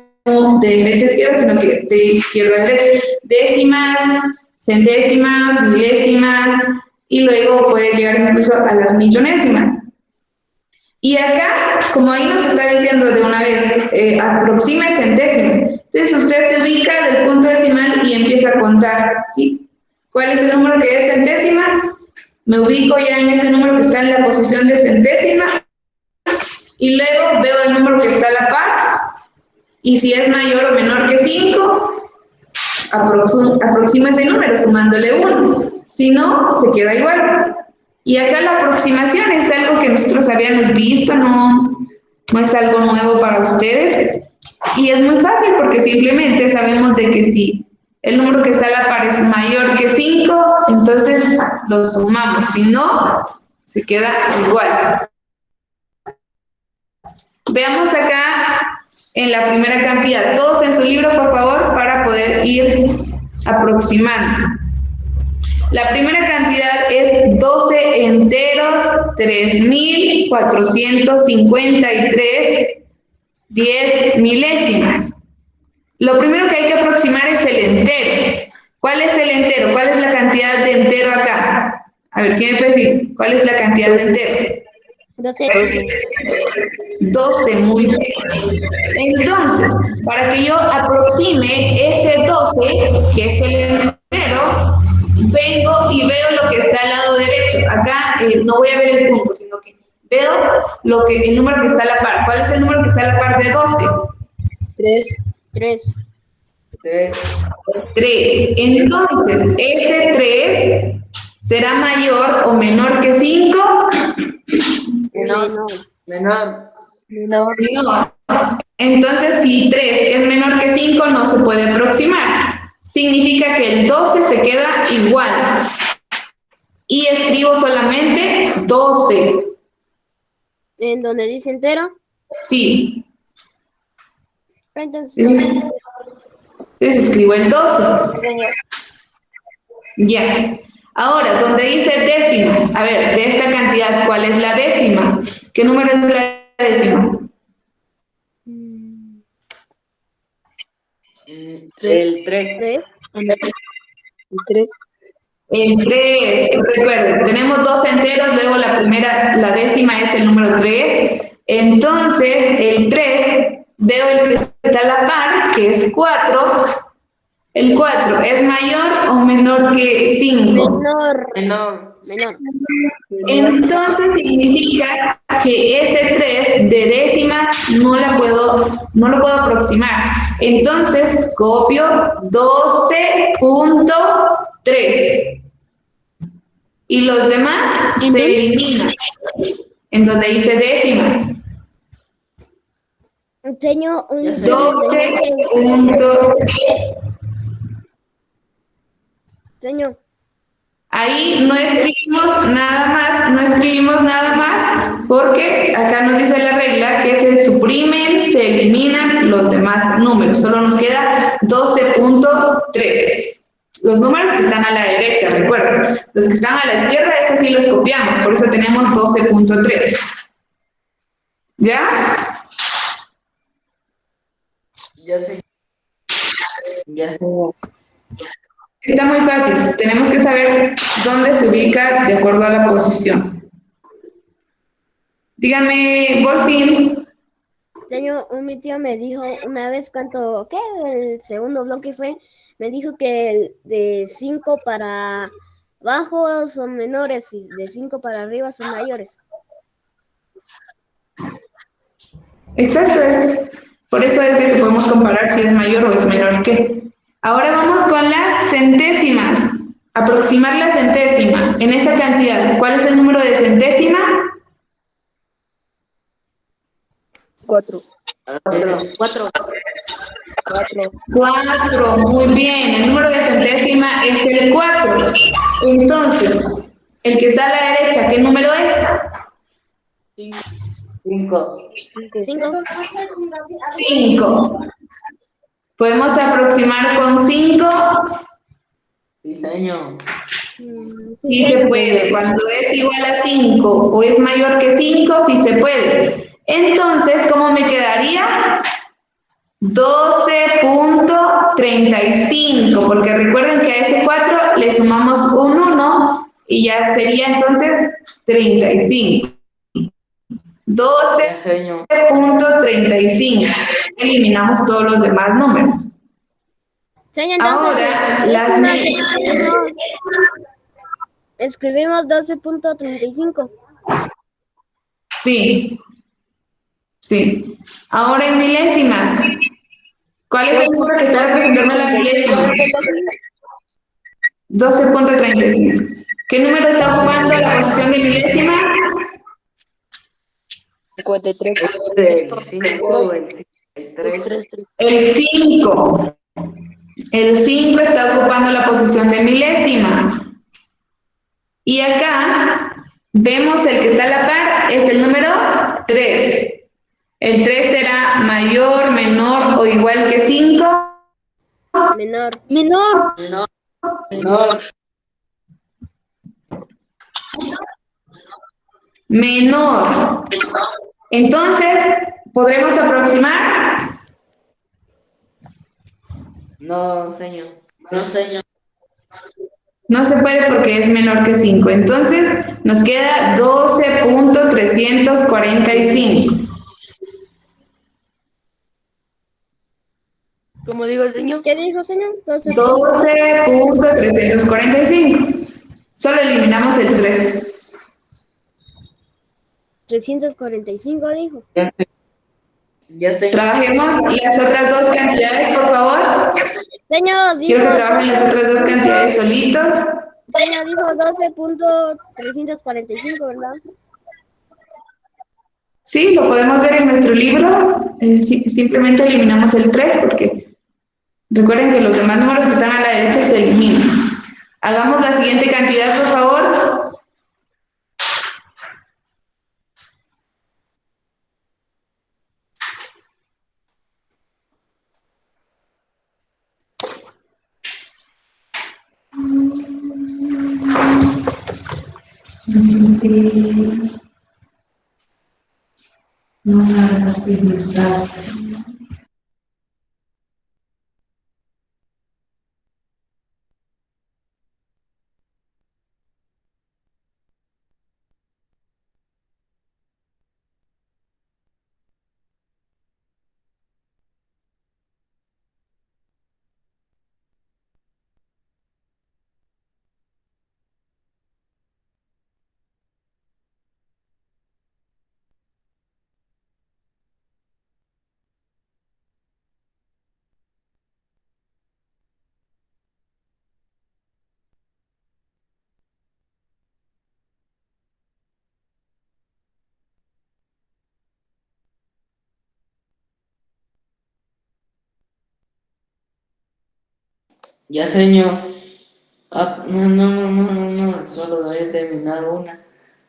[SPEAKER 1] de derecha a izquierda, sino que de izquierda a derecha. Décimas, centésimas, milésimas, y luego puede llegar incluso a las millonésimas. Y acá, como ahí nos está diciendo de una vez, aproxima el centésimo. Entonces usted se ubica del punto decimal y empieza a contar, ¿sí? ¿Cuál es el número que es centésima? Me ubico ya en ese número que está en la posición de centésima y luego veo el número que está a la par y si es mayor o menor que 5, aproxima ese número sumándole 1. Si no, se queda igual. Y acá la aproximación es algo que nosotros habíamos visto, no no es algo nuevo para ustedes. Y es muy fácil porque simplemente sabemos de que si el número que está a la par es mayor que 5, entonces lo sumamos. Si no, se queda igual. Veamos acá en la primera cantidad. Todos en su libro, por favor, para poder ir aproximando. La primera cantidad es 12 enteros, 3.453, 10 milésimas. Lo primero que hay que aproximar es el entero. ¿Cuál es el entero? ¿Cuál es la cantidad de entero acá? A ver, ¿quién me puede decir? ¿Cuál es la cantidad de entero?
[SPEAKER 3] 12.
[SPEAKER 1] 12, muy bien. Entonces, para que yo aproxime ese 12, que es el entero, vengo y veo lo que está al lado derecho. Acá no voy a ver el punto, sino que veo el número que está a la par. ¿Cuál es el número que está a la par de 12?
[SPEAKER 4] 3.
[SPEAKER 3] 3.
[SPEAKER 2] 3.
[SPEAKER 1] 3. Entonces, ese 3 será mayor o menor que 5.
[SPEAKER 2] Menor.
[SPEAKER 1] No. Entonces, si 3 es menor que 5, no se puede aproximar. Significa que el 12 se queda igual. Y escribo solamente 12.
[SPEAKER 3] ¿En donde dice entero?
[SPEAKER 1] Sí.
[SPEAKER 3] Entonces,
[SPEAKER 1] Entonces escribo el 12. Ya. Ahora, donde dice décimas, a ver, de esta cantidad, ¿cuál es la décima? ¿Qué número es la décima?
[SPEAKER 2] El 3.
[SPEAKER 3] 3.
[SPEAKER 4] El 3.
[SPEAKER 1] El 3, recuerden, tenemos dos enteros, luego la décima es el número 3. Entonces, el 3, veo el que está a la par, que es 4. El 4, ¿es mayor o menor que 5?
[SPEAKER 3] Menor.
[SPEAKER 1] Entonces significa que ese 3 de décima no lo puedo aproximar. Entonces copio 12.3 y los demás se eliminan en donde dice décimas.
[SPEAKER 3] Enseño un
[SPEAKER 1] 12.
[SPEAKER 3] Señor.
[SPEAKER 1] Ahí no escribimos nada más, porque acá nos dice la regla que se suprimen, se eliminan los demás números. Solo nos queda 12.3. Los números que están a la derecha, recuerden. Los que están a la izquierda, esos sí los copiamos, por eso tenemos 12.3. ¿Ya?
[SPEAKER 2] Ya sé.
[SPEAKER 1] Está muy fácil, tenemos que saber dónde se ubica de acuerdo a la posición. Dígame, Wolfín.
[SPEAKER 3] Señor, mi tío me dijo una vez ¿qué? El segundo bloque fue, me dijo que de 5 para abajo son menores y de 5 para arriba son mayores.
[SPEAKER 1] Exacto, por eso es de que podemos comparar si es mayor o es menor que. Ahora vamos con las centésimas. Aproximar la centésima. En esa cantidad, ¿cuál es el número de centésima?
[SPEAKER 4] 4.
[SPEAKER 2] 4.
[SPEAKER 1] 4, muy bien. El número de centésima es el 4. Entonces, el que está a la derecha, ¿qué número es?
[SPEAKER 2] 5.
[SPEAKER 1] 5. ¿Podemos aproximar con 5?
[SPEAKER 2] Sí, señor.
[SPEAKER 1] Sí se puede. Cuando es igual a 5 o es mayor que 5, sí se puede. Entonces, ¿cómo me quedaría? 12.35, porque recuerden que a ese 4 le sumamos un 1 y ya sería entonces 35. 12.35. Eliminamos todos los demás números.
[SPEAKER 3] Señor,
[SPEAKER 1] Ahora,
[SPEAKER 3] escribimos 12.35.
[SPEAKER 1] Sí. Ahora en milésimas. ¿Cuál es el número que está representando la milésima? 12.35. ¿Qué número está ocupando la posición de milésima?
[SPEAKER 4] 53.
[SPEAKER 2] El 5, el 3.
[SPEAKER 1] El 5. El 5 está ocupando la posición de milésima. Y acá vemos el que está a la par, es el número 3. El 3 será mayor, menor o igual que 5.
[SPEAKER 3] Menor.
[SPEAKER 2] Menor.
[SPEAKER 1] Menor. Entonces, ¿podremos aproximar?
[SPEAKER 2] No, señor. No, señor.
[SPEAKER 1] No se puede porque es menor que 5. Entonces, nos queda 12.345.
[SPEAKER 4] ¿Cómo digo, señor?
[SPEAKER 3] ¿Qué dijo, señor?
[SPEAKER 1] 12.345. Solo eliminamos el 3.
[SPEAKER 3] 345 dijo.
[SPEAKER 2] Ya, señor.
[SPEAKER 1] Trabajemos las otras dos cantidades, por favor.
[SPEAKER 3] Señor,
[SPEAKER 1] Quiero que
[SPEAKER 3] dijo,
[SPEAKER 1] trabajen las otras dos cantidades solitos.
[SPEAKER 3] señor, dijo 12.345, ¿verdad?
[SPEAKER 1] Sí, lo podemos ver en nuestro libro. Simplemente eliminamos el 3 porque recuerden que los demás números que están a la derecha se eliminan. Hagamos la siguiente cantidad, por favor.
[SPEAKER 2] Ya, señor. Ah, no. Solo voy a terminar una.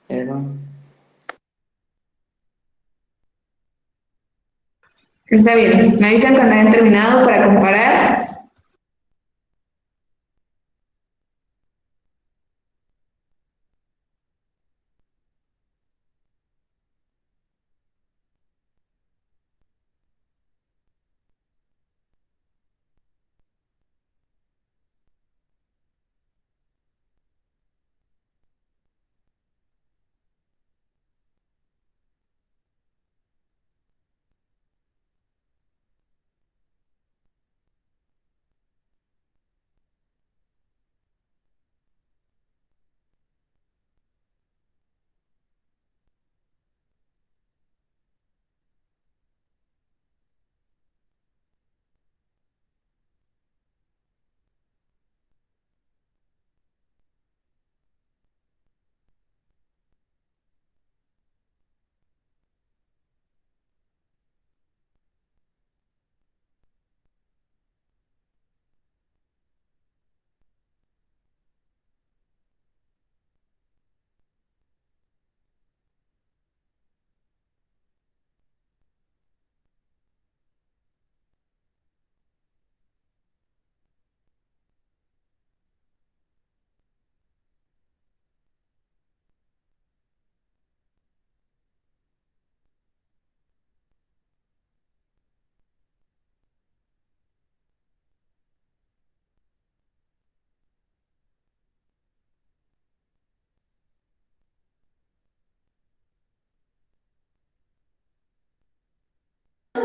[SPEAKER 2] Perdón.
[SPEAKER 1] Está bien. Me avisan cuando hayan terminado para comparar.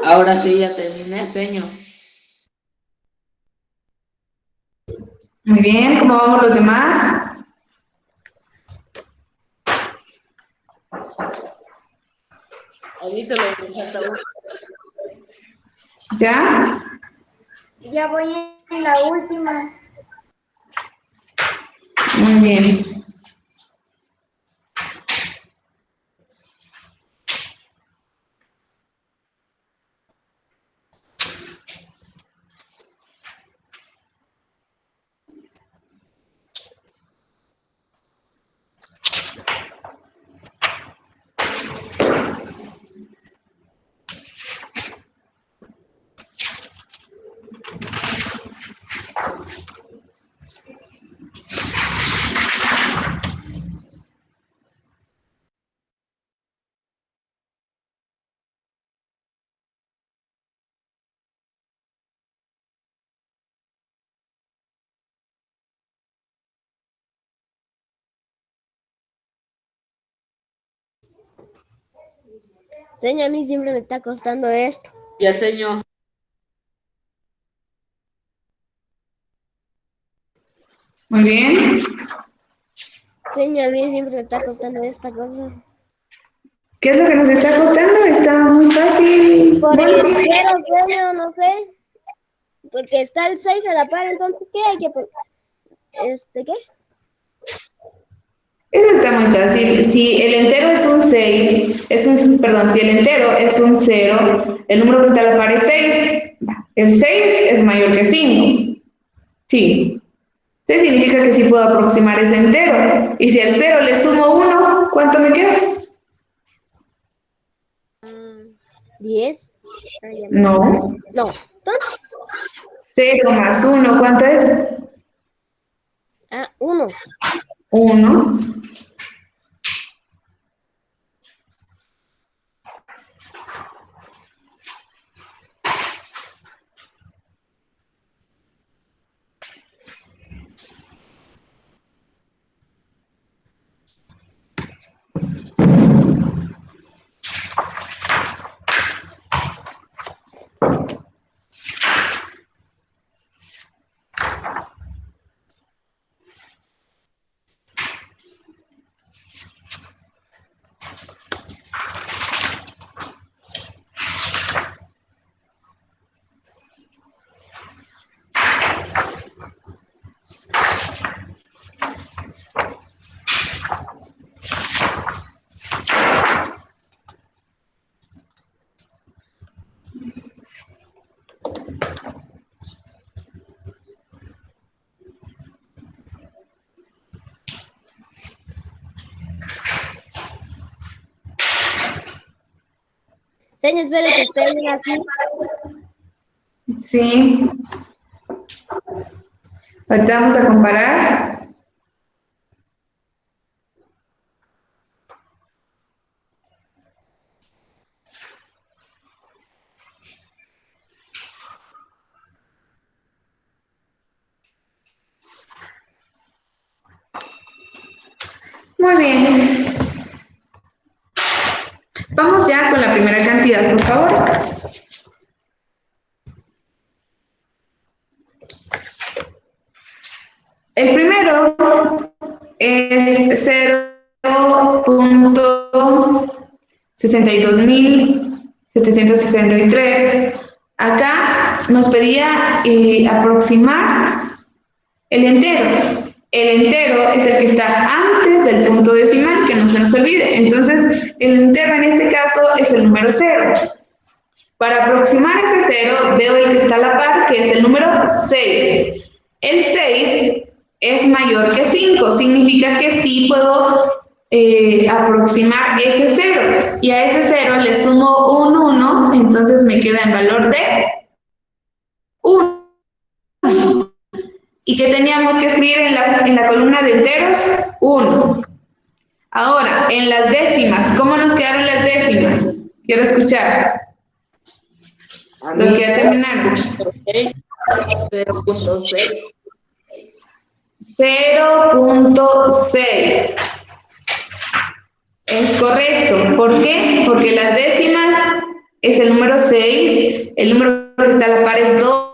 [SPEAKER 2] Ahora sí, ya terminé, señor.
[SPEAKER 1] Muy bien, ¿cómo vamos los demás?
[SPEAKER 2] Avísalo, me falta uno.
[SPEAKER 1] ¿Ya?
[SPEAKER 3] Ya voy en la última.
[SPEAKER 1] Muy bien.
[SPEAKER 3] Señor, a mí siempre me está costando esto.
[SPEAKER 2] Ya, señor.
[SPEAKER 1] Muy bien.
[SPEAKER 3] Señor, a mí siempre me está costando esta cosa.
[SPEAKER 1] ¿Qué es lo que nos está costando? Está muy fácil.
[SPEAKER 3] Por el
[SPEAKER 1] Wolfie.
[SPEAKER 3] entero, señor, no sé. Porque está el 6 a la par, entonces, ¿qué hay que poner? ¿Qué?
[SPEAKER 1] Eso está muy fácil. Si el entero es un 6, perdón, si el entero es un 0, el número que está a la par es 6. El 6 es mayor que 5. Sí. Eso significa que sí puedo aproximar ese entero. Y si al 0 le sumo 1, ¿cuánto me queda?
[SPEAKER 3] 10.
[SPEAKER 1] No.
[SPEAKER 3] No. Entonces,
[SPEAKER 1] 0 más 1, ¿cuánto es?
[SPEAKER 3] 1.
[SPEAKER 1] 1.
[SPEAKER 3] Señor, espere que esté bien así.
[SPEAKER 1] Sí. Ahorita vamos a comparar. Muy bien. Vamos ya con la primera cantidad, por favor. El primero es 0.62763. Acá nos pedía aproximar el entero. El entero es el que está antes del punto decimal, que no se nos olvide. Entonces, el entero en este caso es el número 0. Para aproximar ese 0, veo el que está a la par, que es el número 6. El 6 es mayor que 5, significa que sí puedo aproximar ese 0. Y a ese 0 le sumo un 1, entonces me queda en valor de 1. ¿Y qué teníamos que escribir en la columna de enteros? 1. Ahora, en las décimas, ¿cómo nos quedaron las décimas? Quiero escuchar.
[SPEAKER 2] A
[SPEAKER 1] Los
[SPEAKER 2] mí
[SPEAKER 1] que ya terminaron.
[SPEAKER 2] 0.6.
[SPEAKER 1] 0.6. Es correcto. ¿Por qué? Porque las décimas es el número 6, el número que está a la par es 2,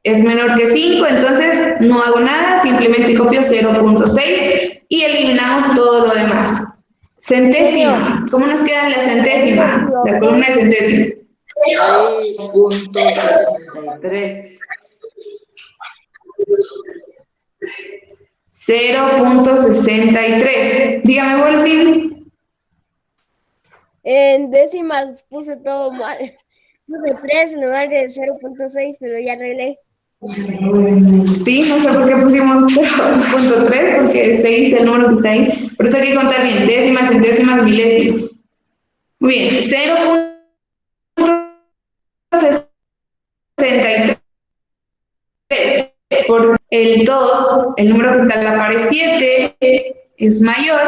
[SPEAKER 1] es menor que 5, entonces no hago nada, simplemente copio 0.6 y eliminamos todo lo demás. Centésima. ¿Cómo nos queda la centésima? La columna de centésima.
[SPEAKER 2] Hay .63.
[SPEAKER 1] 0.63. Dígame, Wolfie.
[SPEAKER 3] En décimas puse todo mal. Puse 3 en lugar de 0.6, pero ya arreglé.
[SPEAKER 1] Sí, no sé por qué pusimos 0.3, porque 6 es el número que está ahí. Por eso hay que contar bien, décimas, centésimas, milésimas. Muy bien, 0.63 por el 2, el número que está en la par es 7, es mayor,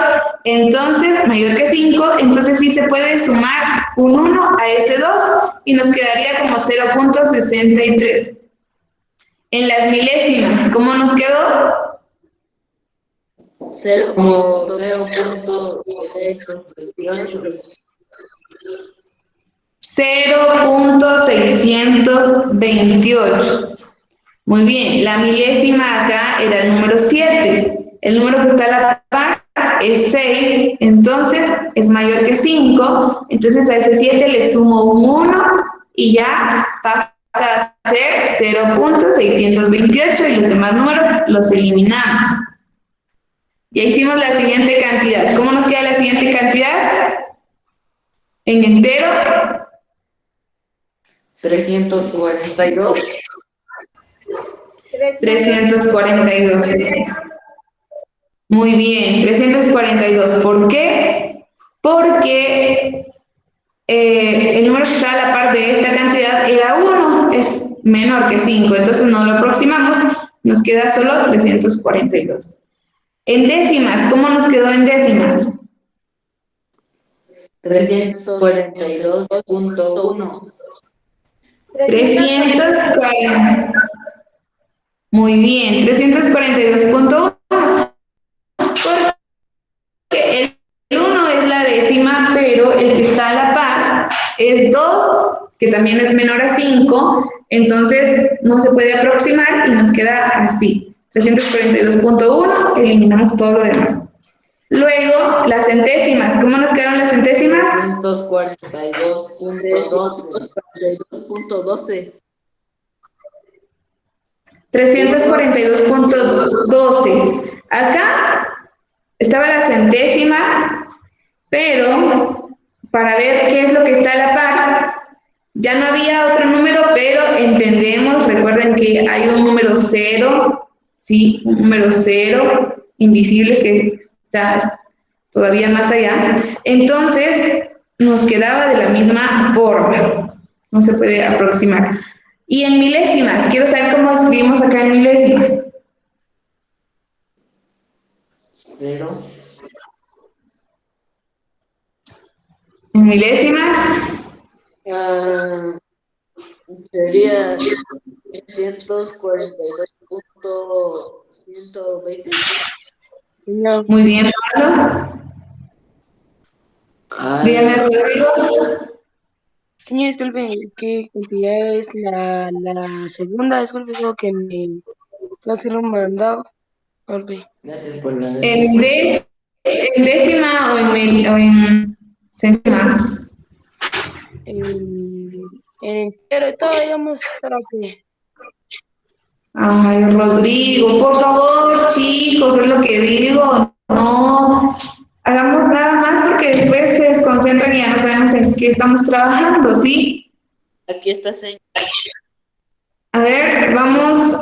[SPEAKER 1] entonces mayor que 5, entonces sí se puede sumar un 1 a ese 2 y nos quedaría como 0.63. En las milésimas, ¿cómo nos quedó?
[SPEAKER 2] 0.628.
[SPEAKER 1] 0.628. Muy bien, la milésima acá era el número 7. El número que está a la par es 6, entonces es mayor que 5. Entonces a ese 7 le sumo un 1 y ya pasa a ser 0.628 y los demás números los eliminamos. Ya hicimos la siguiente cantidad. ¿Cómo nos queda la siguiente cantidad? En entero.
[SPEAKER 2] 342.
[SPEAKER 1] 342. Muy bien, 342. ¿Por qué? Porque el número que está a la par de esta cantidad era 1, es menor que 5, entonces no lo aproximamos, nos queda solo 342. En décimas, ¿cómo nos quedó en décimas?
[SPEAKER 2] 342.1.
[SPEAKER 1] 340. Muy bien, 342.1. Porque el 1 es la décima, pero el que está a la par es 2, que también es menor a 5, entonces no se puede aproximar y nos queda así. 342.1, eliminamos todo lo demás. Luego, las centésimas. ¿Cómo nos quedaron las centésimas?
[SPEAKER 2] 342.12.
[SPEAKER 1] 342.12. Acá estaba la centésima, pero para ver qué es lo que está a la par, ya no había otro número, pero entendemos, recuerden que hay un número 0, sí, un número 0 invisible que está todavía más allá. Entonces, nos quedaba de la misma forma, no se puede aproximar. Y en milésimas, quiero saber cómo escribimos acá en milésimas.
[SPEAKER 2] 0.
[SPEAKER 1] En milésimas,
[SPEAKER 2] Sería 342.120.
[SPEAKER 4] No.
[SPEAKER 1] muy bien, Pablo. Dígame, Rodrigo.
[SPEAKER 4] Señor, disculpe, ¿qué cantidad es la segunda? Disculpe, solo que me fue a hacer un mandado. Disculpe.
[SPEAKER 2] Gracias por la
[SPEAKER 1] En, en décima o en centésima.
[SPEAKER 4] En entero y todo, digamos, para que...
[SPEAKER 1] Ay, Rodrigo, por favor, chicos, es lo que digo. No hagamos nada más porque después se desconcentran y ya no sabemos en qué estamos trabajando, ¿sí?
[SPEAKER 2] Aquí está, señor.
[SPEAKER 1] A ver, vamos.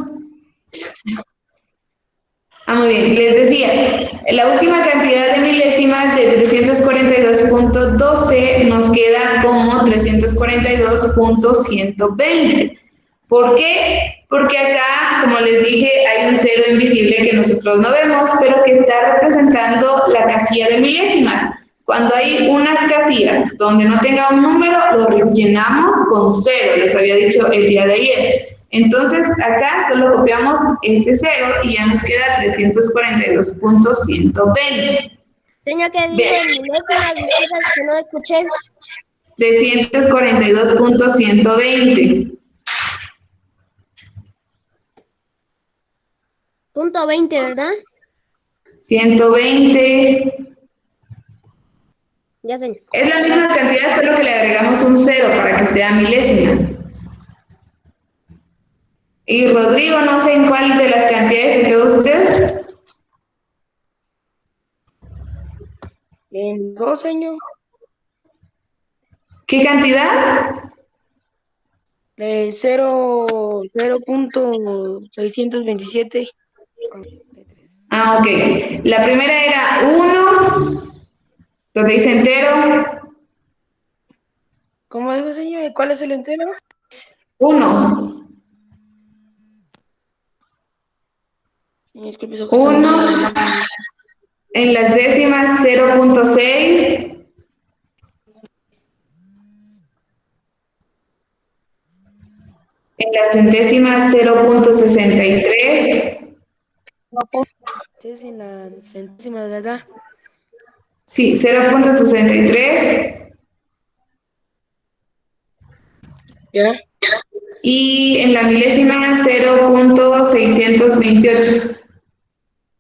[SPEAKER 1] Muy bien, les decía, la última cantidad de milésimas de 342.12 nos queda como 342.120. ¿Por qué? Porque acá, como les dije, hay un cero invisible que nosotros no vemos, pero que está representando la casilla de milésimas. Cuando hay unas casillas donde no tenga un número, lo rellenamos con 0, les había dicho el día de ayer. Entonces, acá solo copiamos este 0 y ya nos queda 342.120.
[SPEAKER 3] Señor, ¿qué dijo en milésimas? Disculpas que no escuché.
[SPEAKER 1] 342.120.
[SPEAKER 3] Punto 20, ¿verdad?
[SPEAKER 1] 120.
[SPEAKER 3] Ya, señor.
[SPEAKER 1] Es la misma cantidad, solo que le agregamos un 0 para que sea milésimas. Y Rodrigo, no sé en cuál de las cantidades se quedó usted.
[SPEAKER 4] En 2, señor.
[SPEAKER 1] ¿Qué cantidad?
[SPEAKER 4] 0.627.
[SPEAKER 1] Ok. La primera era 1, donde dice entero.
[SPEAKER 4] ¿Cómo dijo, señor? ¿Cuál es el entero?
[SPEAKER 1] 1.
[SPEAKER 4] Señor, disculpe, eso que está
[SPEAKER 1] 1.
[SPEAKER 4] muy...
[SPEAKER 1] En las décimas 0.6. En las centésimas 0.63.
[SPEAKER 4] es en la centésima, ¿verdad?
[SPEAKER 1] Sí, 0.63.
[SPEAKER 4] ¿Ya?
[SPEAKER 1] Y en la milésima 0.628.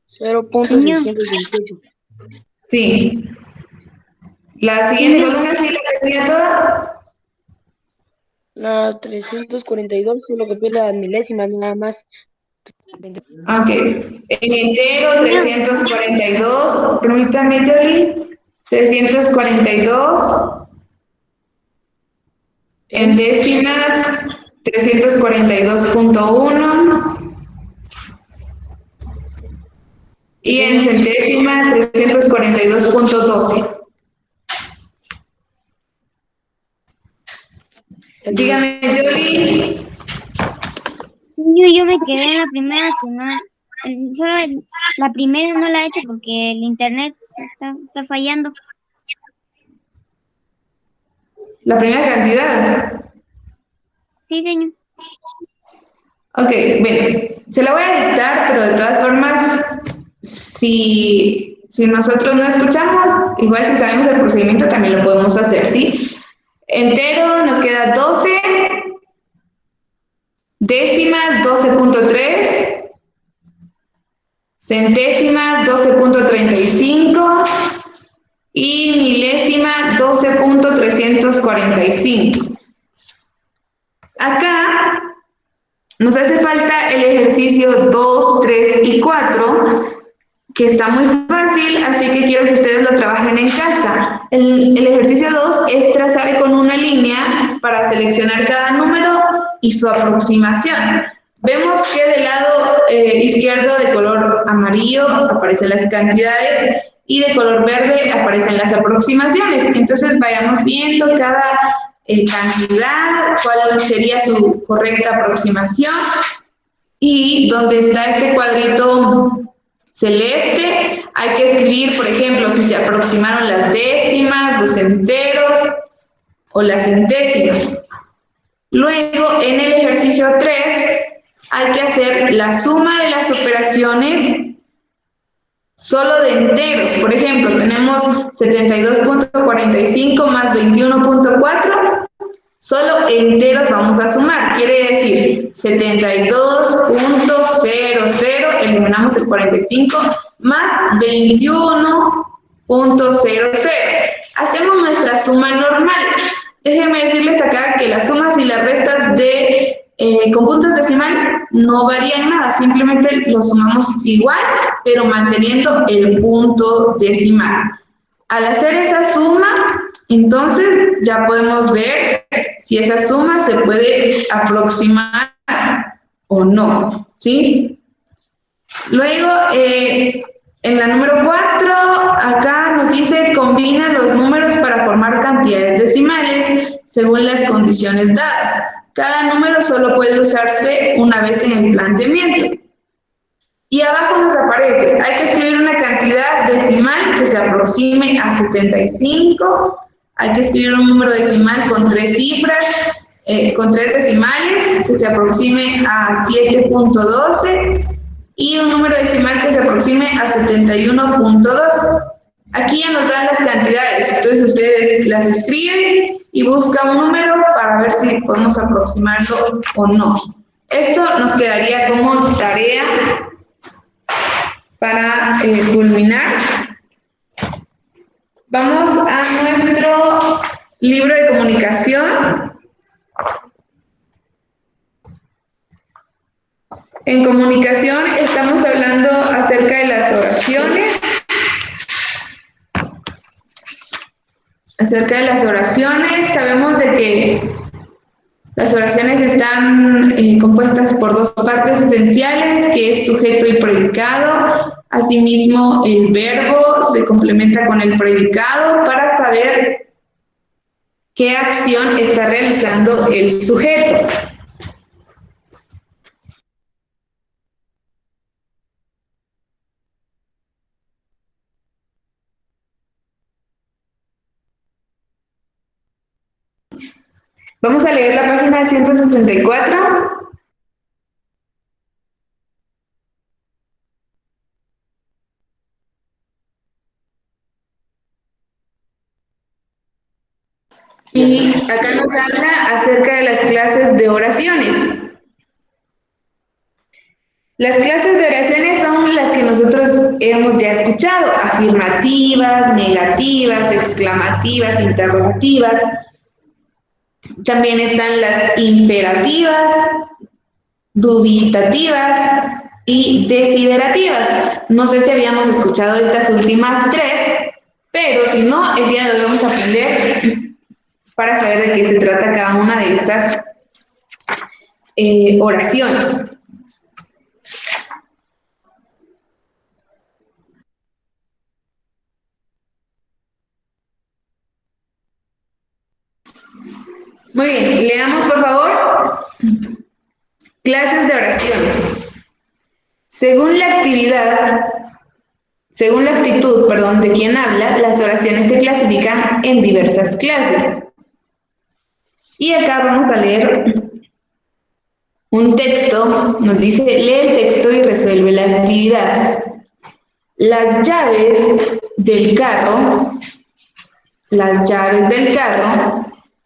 [SPEAKER 4] 0.628.
[SPEAKER 1] Sí. La siguiente columna sí la tenía toda.
[SPEAKER 4] La 342, solo que pierde las milésimas, nada más.
[SPEAKER 1] Ok. En entero 342. Permítame, Jolie. 342. En décimas 342.1.
[SPEAKER 4] Sí,
[SPEAKER 1] Y en
[SPEAKER 4] señor.
[SPEAKER 1] centésima 342.12. Dígame, Jolie.
[SPEAKER 6] Yo me quedé en la primera que no, la primera no la he hecho porque el internet está fallando.
[SPEAKER 1] La primera cantidad.
[SPEAKER 6] Sí, señor.
[SPEAKER 1] Ok, bueno, se la voy a dictar, pero de todas formas, si nosotros no escuchamos, igual si sabemos el procedimiento también lo podemos hacer, ¿sí? Entero nos queda 12, décimas 12.3, centésimas 12.35 y milésima 12.345. Acá nos hace falta el ejercicio 2, 3 y 4, que está muy fácil, así que quiero que ustedes lo trabajen en casa. El ejercicio 2 es trazar con una línea para seleccionar cada número y su aproximación. Vemos que del lado izquierdo de color amarillo aparecen las cantidades y de color verde aparecen las aproximaciones. Entonces vayamos viendo cada cantidad, cuál sería su correcta aproximación. Y donde está este cuadrito celeste, hay que escribir, por ejemplo, si se aproximaron las décimas, los enteros o las centésimas. Luego, en el ejercicio 3, hay que hacer la suma de las operaciones solo de enteros. Por ejemplo, tenemos 72.45 más 21.4. Solo enteros vamos a sumar, quiere decir 72.00, eliminamos el 45, más 21.00. Hacemos nuestra suma normal. Déjenme decirles acá que las sumas y las restas de con puntos decimal no varían nada, simplemente lo sumamos igual, pero manteniendo el punto decimal. Al hacer esa suma, entonces ya podemos ver si esa suma se puede aproximar o no, ¿sí? Luego, en la número 4, acá nos dice combina los números para formar cantidades decimales según las condiciones dadas. Cada número solo puede usarse una vez en el planteamiento. Y abajo nos aparece, hay que escribir una cantidad decimal que se aproxime a 75, hay que escribir un número decimal con 3 cifras, con 3 decimales que se aproxime a 7.12 y un número decimal que se aproxime a 71.2. Aquí ya nos dan las cantidades, entonces ustedes las escriben y buscan un número para ver si podemos aproximarlo o no. Esto nos quedaría como tarea para culminar. Vamos a nuestro libro de comunicación. En comunicación estamos hablando acerca de las oraciones. Acerca de las oraciones, sabemos de que las oraciones están compuestas por dos partes esenciales, que es sujeto y predicado. Asimismo, el verbo se complementa con el predicado para saber qué acción está realizando el sujeto. Vamos a leer la página 164. Y acá nos habla acerca de las clases de oraciones. Las clases de oraciones son las que nosotros hemos ya escuchado: afirmativas, negativas, exclamativas, interrogativas. También están las imperativas, dubitativas y desiderativas. No sé si habíamos escuchado estas últimas tres, pero si no, el día de hoy vamos a aprender para saber de qué se trata cada una de estas oraciones. Muy bien, leamos por favor. Clases de oraciones. Según la actitud, de quien habla, las oraciones se clasifican en diversas clases. Y acá vamos a leer un texto, nos dice: lee el texto y resuelve la actividad. Las llaves del carro,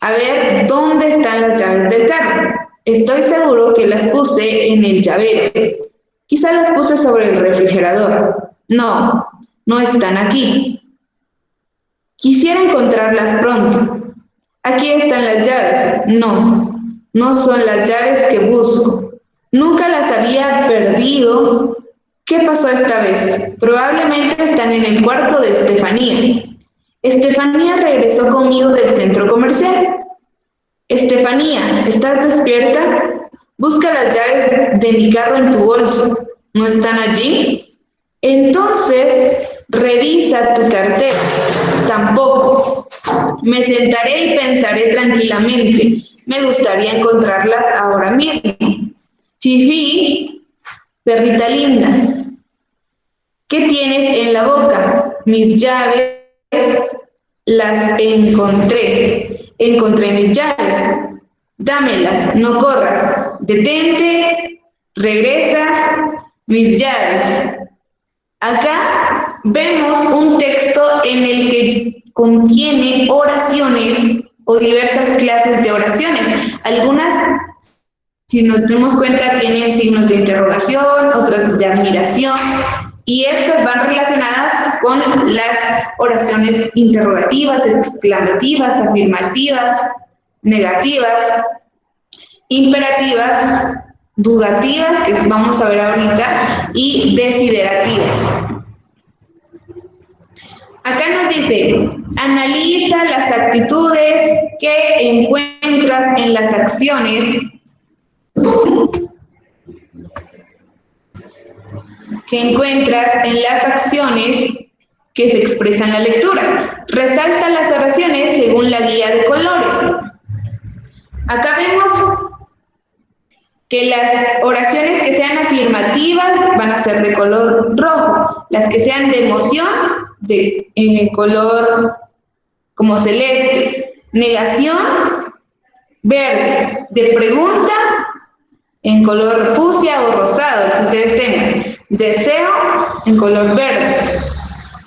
[SPEAKER 1] a ver, ¿dónde están las llaves del carro? Estoy seguro que las puse en el llavero. Quizá las puse sobre el refrigerador. No, no están aquí. Quisiera encontrarlas pronto. Aquí están las llaves. No, no son las llaves que busco. Nunca las había perdido. ¿Qué pasó esta vez? Probablemente están en el cuarto de Estefanía. Estefanía regresó conmigo del centro comercial. Estefanía, ¿estás despierta? Busca las llaves de mi carro en tu bolso. ¿No están allí? Entonces, revisa tu cartera. Tampoco. Me sentaré y pensaré tranquilamente. Me gustaría encontrarlas ahora mismo. Chifi, perrita linda, ¿qué tienes en la boca? Mis llaves las encontré. Encontré mis llaves. Dámelas, no corras. Detente, regresa, mis llaves. Acá vemos un texto en el que contiene oraciones o diversas clases de oraciones. Algunas, si nos damos cuenta, tienen signos de interrogación, otras de admiración, y estas van relacionadas con las oraciones interrogativas, exclamativas, afirmativas, negativas, imperativas, dudativas, que vamos a ver ahorita, y desiderativas. Acá nos dice: analiza las actitudes que encuentras en las acciones que se expresan en la lectura. Resalta las oraciones según la guía de colores. Acá vemos que las oraciones que sean afirmativas van a ser de color rojo, las que sean de emoción de color como celeste, negación verde, de pregunta en color fucsia o rosado, que ustedes tengan, deseo en color verde,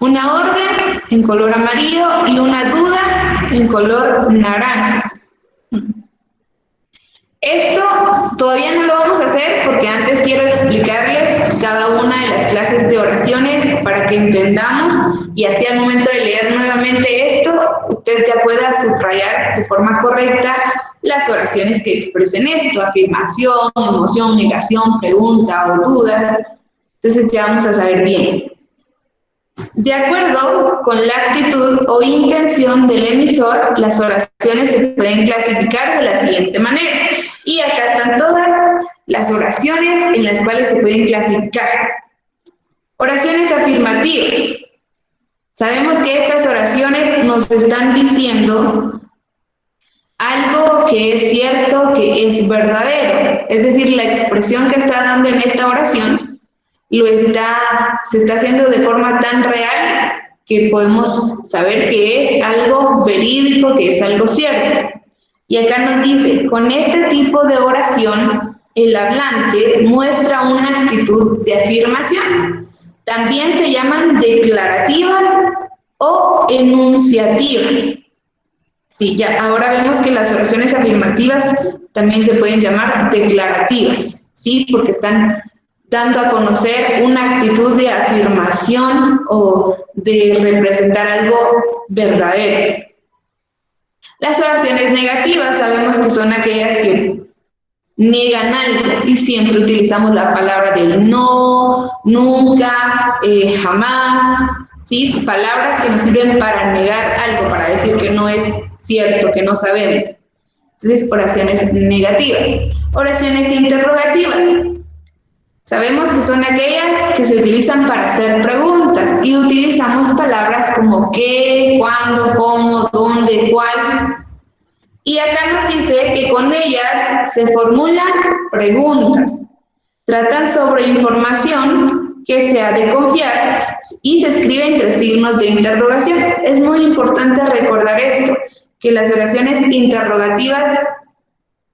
[SPEAKER 1] una orden en color amarillo y una duda en color naranja. Esto todavía no lo vamos a hacer porque antes quiero explicarles cada una de las clases de oraciones para que entendamos, y así al momento de leer nuevamente esto, usted ya pueda subrayar de forma correcta las oraciones que expresen esto: afirmación, emoción, negación, pregunta o dudas. Entonces ya vamos a saber bien. De acuerdo con la actitud o intención del emisor, las oraciones se pueden clasificar de la siguiente manera. Y acá están todas las oraciones en las cuales se pueden clasificar. Oraciones afirmativas. Sabemos que estas oraciones nos están diciendo algo que es cierto, que es verdadero. Es decir, la expresión que está dando en esta oración se está haciendo de forma tan real que podemos saber que es algo verídico, que es algo cierto. Y acá nos dice: con este tipo de oración, el hablante muestra una actitud de afirmación. También se llaman declarativas o enunciativas. Sí, ya ahora vemos que las oraciones afirmativas también se pueden llamar declarativas, ¿sí? Porque están dando a conocer una actitud de afirmación o de representar algo verdadero. Las oraciones negativas sabemos que son aquellas que niegan algo y siempre utilizamos la palabra del no, nunca, jamás, ¿sí? Palabras que nos sirven para negar algo, para decir que no es cierto, que no sabemos. Entonces, oraciones negativas. Oraciones interrogativas. Sabemos que son aquellas que se utilizan para hacer preguntas y utilizamos palabras como qué, cuándo, cómo, dónde, cuál. Y acá nos dice que con ellas se formulan preguntas, tratan sobre información que se ha de confiar y se escribe entre signos de interrogación. Es muy importante recordar esto, que las oraciones interrogativas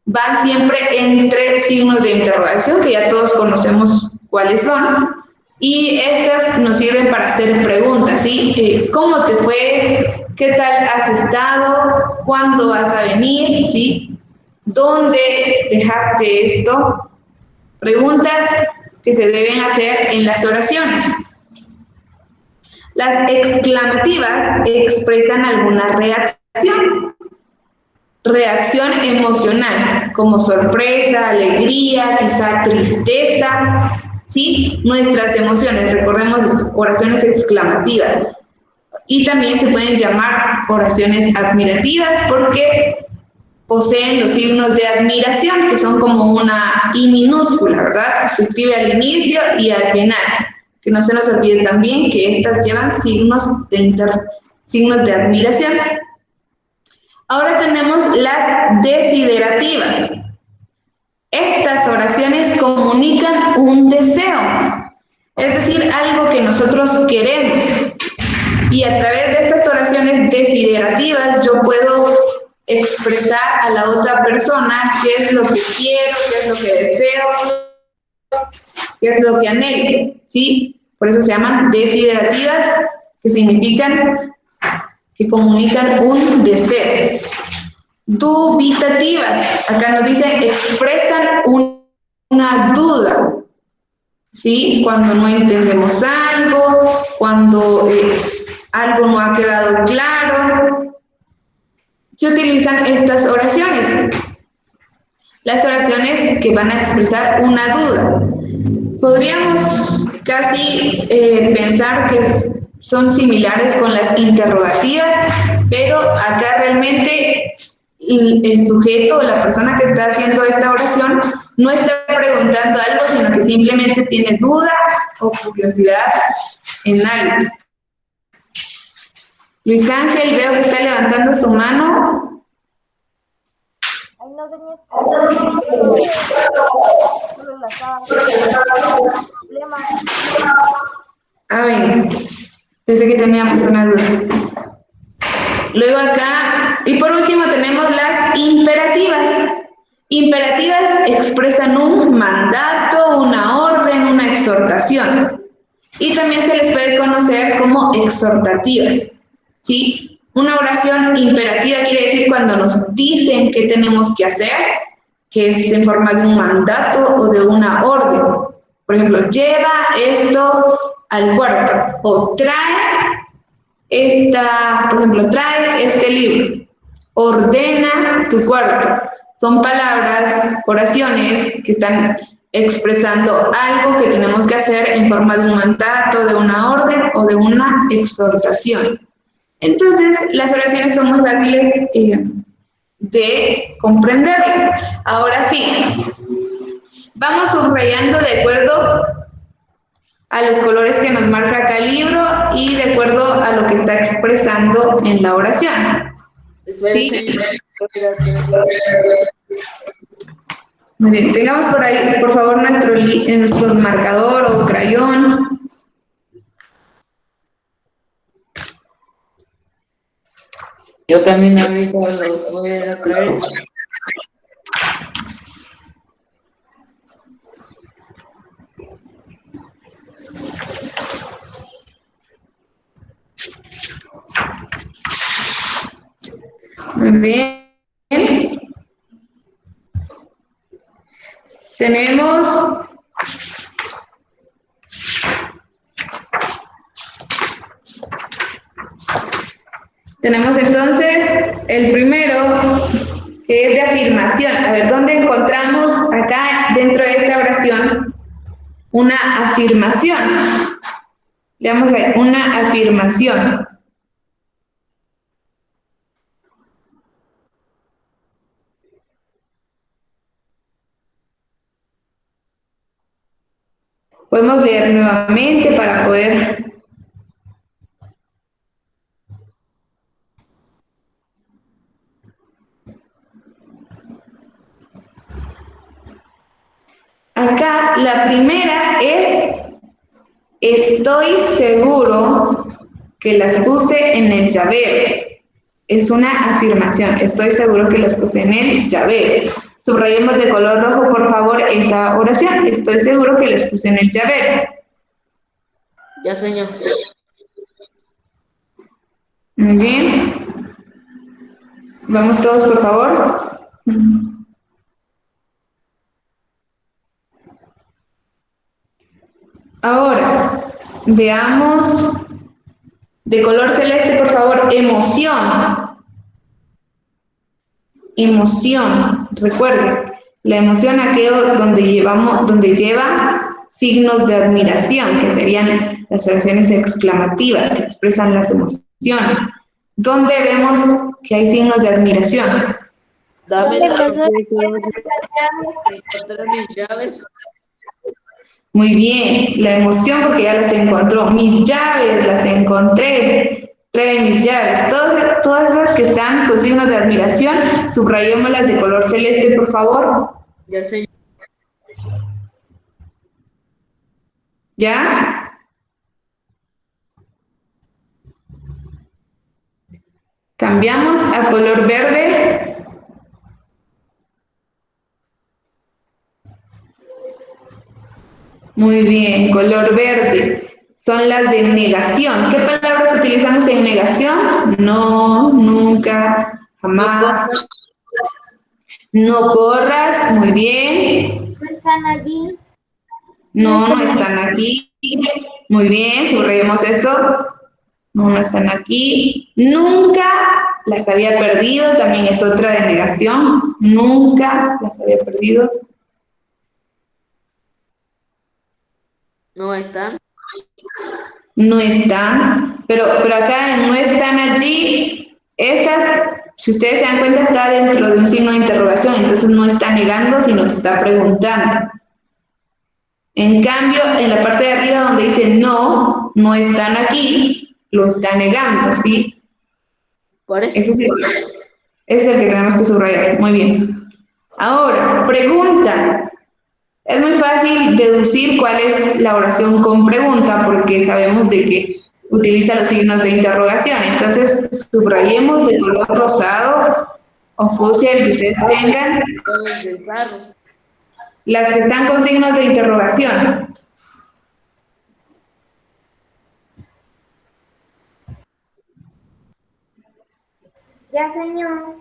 [SPEAKER 1] van siempre entre signos de interrogación, que ya todos conocemos cuáles son, y estas nos sirven para hacer preguntas, ¿sí? ¿Cómo te fue? ¿Qué tal has estado? ¿Cuándo vas a venir? ¿Sí? ¿Dónde dejaste esto? Preguntas que se deben hacer en las oraciones. Las exclamativas expresan alguna reacción emocional, como sorpresa, alegría, quizá tristeza, ¿sí? Nuestras emociones, recordemos esto, oraciones exclamativas. Y también se pueden llamar oraciones admirativas porque poseen los signos de admiración, que son como una I minúscula, ¿verdad? Se escribe al inicio y al final. Que no se nos olvide también que estas llevan signos de admiración. Ahora tenemos las desiderativas. Estas oraciones comunican un deseo, es decir, algo que nosotros queremos. Y a través de estas oraciones desiderativas yo puedo expresar a la otra persona qué es lo que quiero, qué es lo que deseo, qué es lo que anhelo, ¿sí? Por eso se llaman desiderativas, que significan que comunican un deseo. Dubitativas, acá nos dice, expresan una duda, ¿sí? Cuando no entendemos algo, cuando algo no ha quedado claro, se utilizan estas oraciones. Las oraciones que van a expresar una duda. Podríamos casi pensar que son similares con las interrogativas, pero acá realmente el sujeto o la persona que está haciendo esta oración no está preguntando algo, sino que simplemente tiene duda o curiosidad en algo. Luis Ángel, veo que está levantando su mano.
[SPEAKER 7] Ahí no tenía solo la estaba problema.
[SPEAKER 1] A ver, pensé que teníamos una duda. Luego acá, y por último tenemos las imperativas. Imperativas expresan un mandato, una orden, una exhortación. Y también se les puede conocer como exhortativas, ¿sí? Una oración imperativa quiere decir cuando nos dicen qué tenemos que hacer, que es en forma de un mandato o de una orden. Por ejemplo, lleva esto al cuarto, o trae trae este libro, ordena tu cuarto. Son palabras, oraciones que están expresando algo que tenemos que hacer en forma de un mandato, de una orden o de una exhortación. Entonces, las oraciones son muy fáciles de comprenderlas. Ahora sí, vamos subrayando de acuerdo a los colores que nos marca acá el libro y de acuerdo a lo que está expresando en la oración. ¿Sí? Muy bien, tengamos por ahí, por favor, nuestro marcador o crayón.
[SPEAKER 2] Yo también ahorita los voy a traer.
[SPEAKER 1] Muy bien. Tenemos entonces el primero, que es de afirmación. A ver, ¿dónde encontramos acá dentro de esta oración una afirmación? Veamos ahí, una afirmación. Podemos leer nuevamente para poder... Acá la primera es, estoy seguro que las puse en el llavero. Es una afirmación, estoy seguro que las puse en el llavero. Subrayemos de color rojo, por favor, esa oración. Estoy seguro que las puse en el llavero.
[SPEAKER 2] Ya, señor.
[SPEAKER 1] Muy bien. Vamos todos, por favor. Ahora, veamos de color celeste, por favor, emoción. Emoción, recuerden, la emoción aquello donde lleva signos de admiración, que serían las oraciones exclamativas que expresan las emociones. ¿Dónde vemos que hay signos de admiración?
[SPEAKER 2] Dame
[SPEAKER 3] ¿Dónde,
[SPEAKER 2] la
[SPEAKER 3] profesor?
[SPEAKER 2] encontré mis llaves.
[SPEAKER 1] Muy bien, la emoción porque ya las encontró. Mis llaves las encontré. Trae mis llaves. Todas esas que están con signos de admiración, subrayémoslas de color celeste, por favor.
[SPEAKER 2] Ya, señor.
[SPEAKER 1] ¿Ya? Cambiamos a color verde. Muy bien, color verde. Son las de negación. ¿Qué palabras utilizamos en negación? No, nunca, jamás. No corras, muy bien.
[SPEAKER 6] ¿No están allí?
[SPEAKER 1] No, no están aquí. Muy bien, subrayemos eso. No, no están aquí. Nunca las había perdido, también es otra de negación. Nunca las había perdido.
[SPEAKER 2] No están.
[SPEAKER 1] No están, pero acá en no están allí, estas, si ustedes se dan cuenta, está dentro de un signo de interrogación, entonces no está negando, sino que está preguntando. En cambio, en la parte de arriba donde dice no, no están aquí, lo está negando, ¿sí?
[SPEAKER 2] Por eso.
[SPEAKER 1] Ese es el que tenemos que subrayar. Muy bien. Ahora, pregunta. Es muy fácil deducir cuál es la oración con pregunta porque sabemos de que utiliza los signos de interrogación. Entonces, subrayemos de color rosado o fucsia, el que ustedes tengan,
[SPEAKER 2] Llaves del carro.
[SPEAKER 1] las que están con signos de interrogación.
[SPEAKER 6] Ya, señor.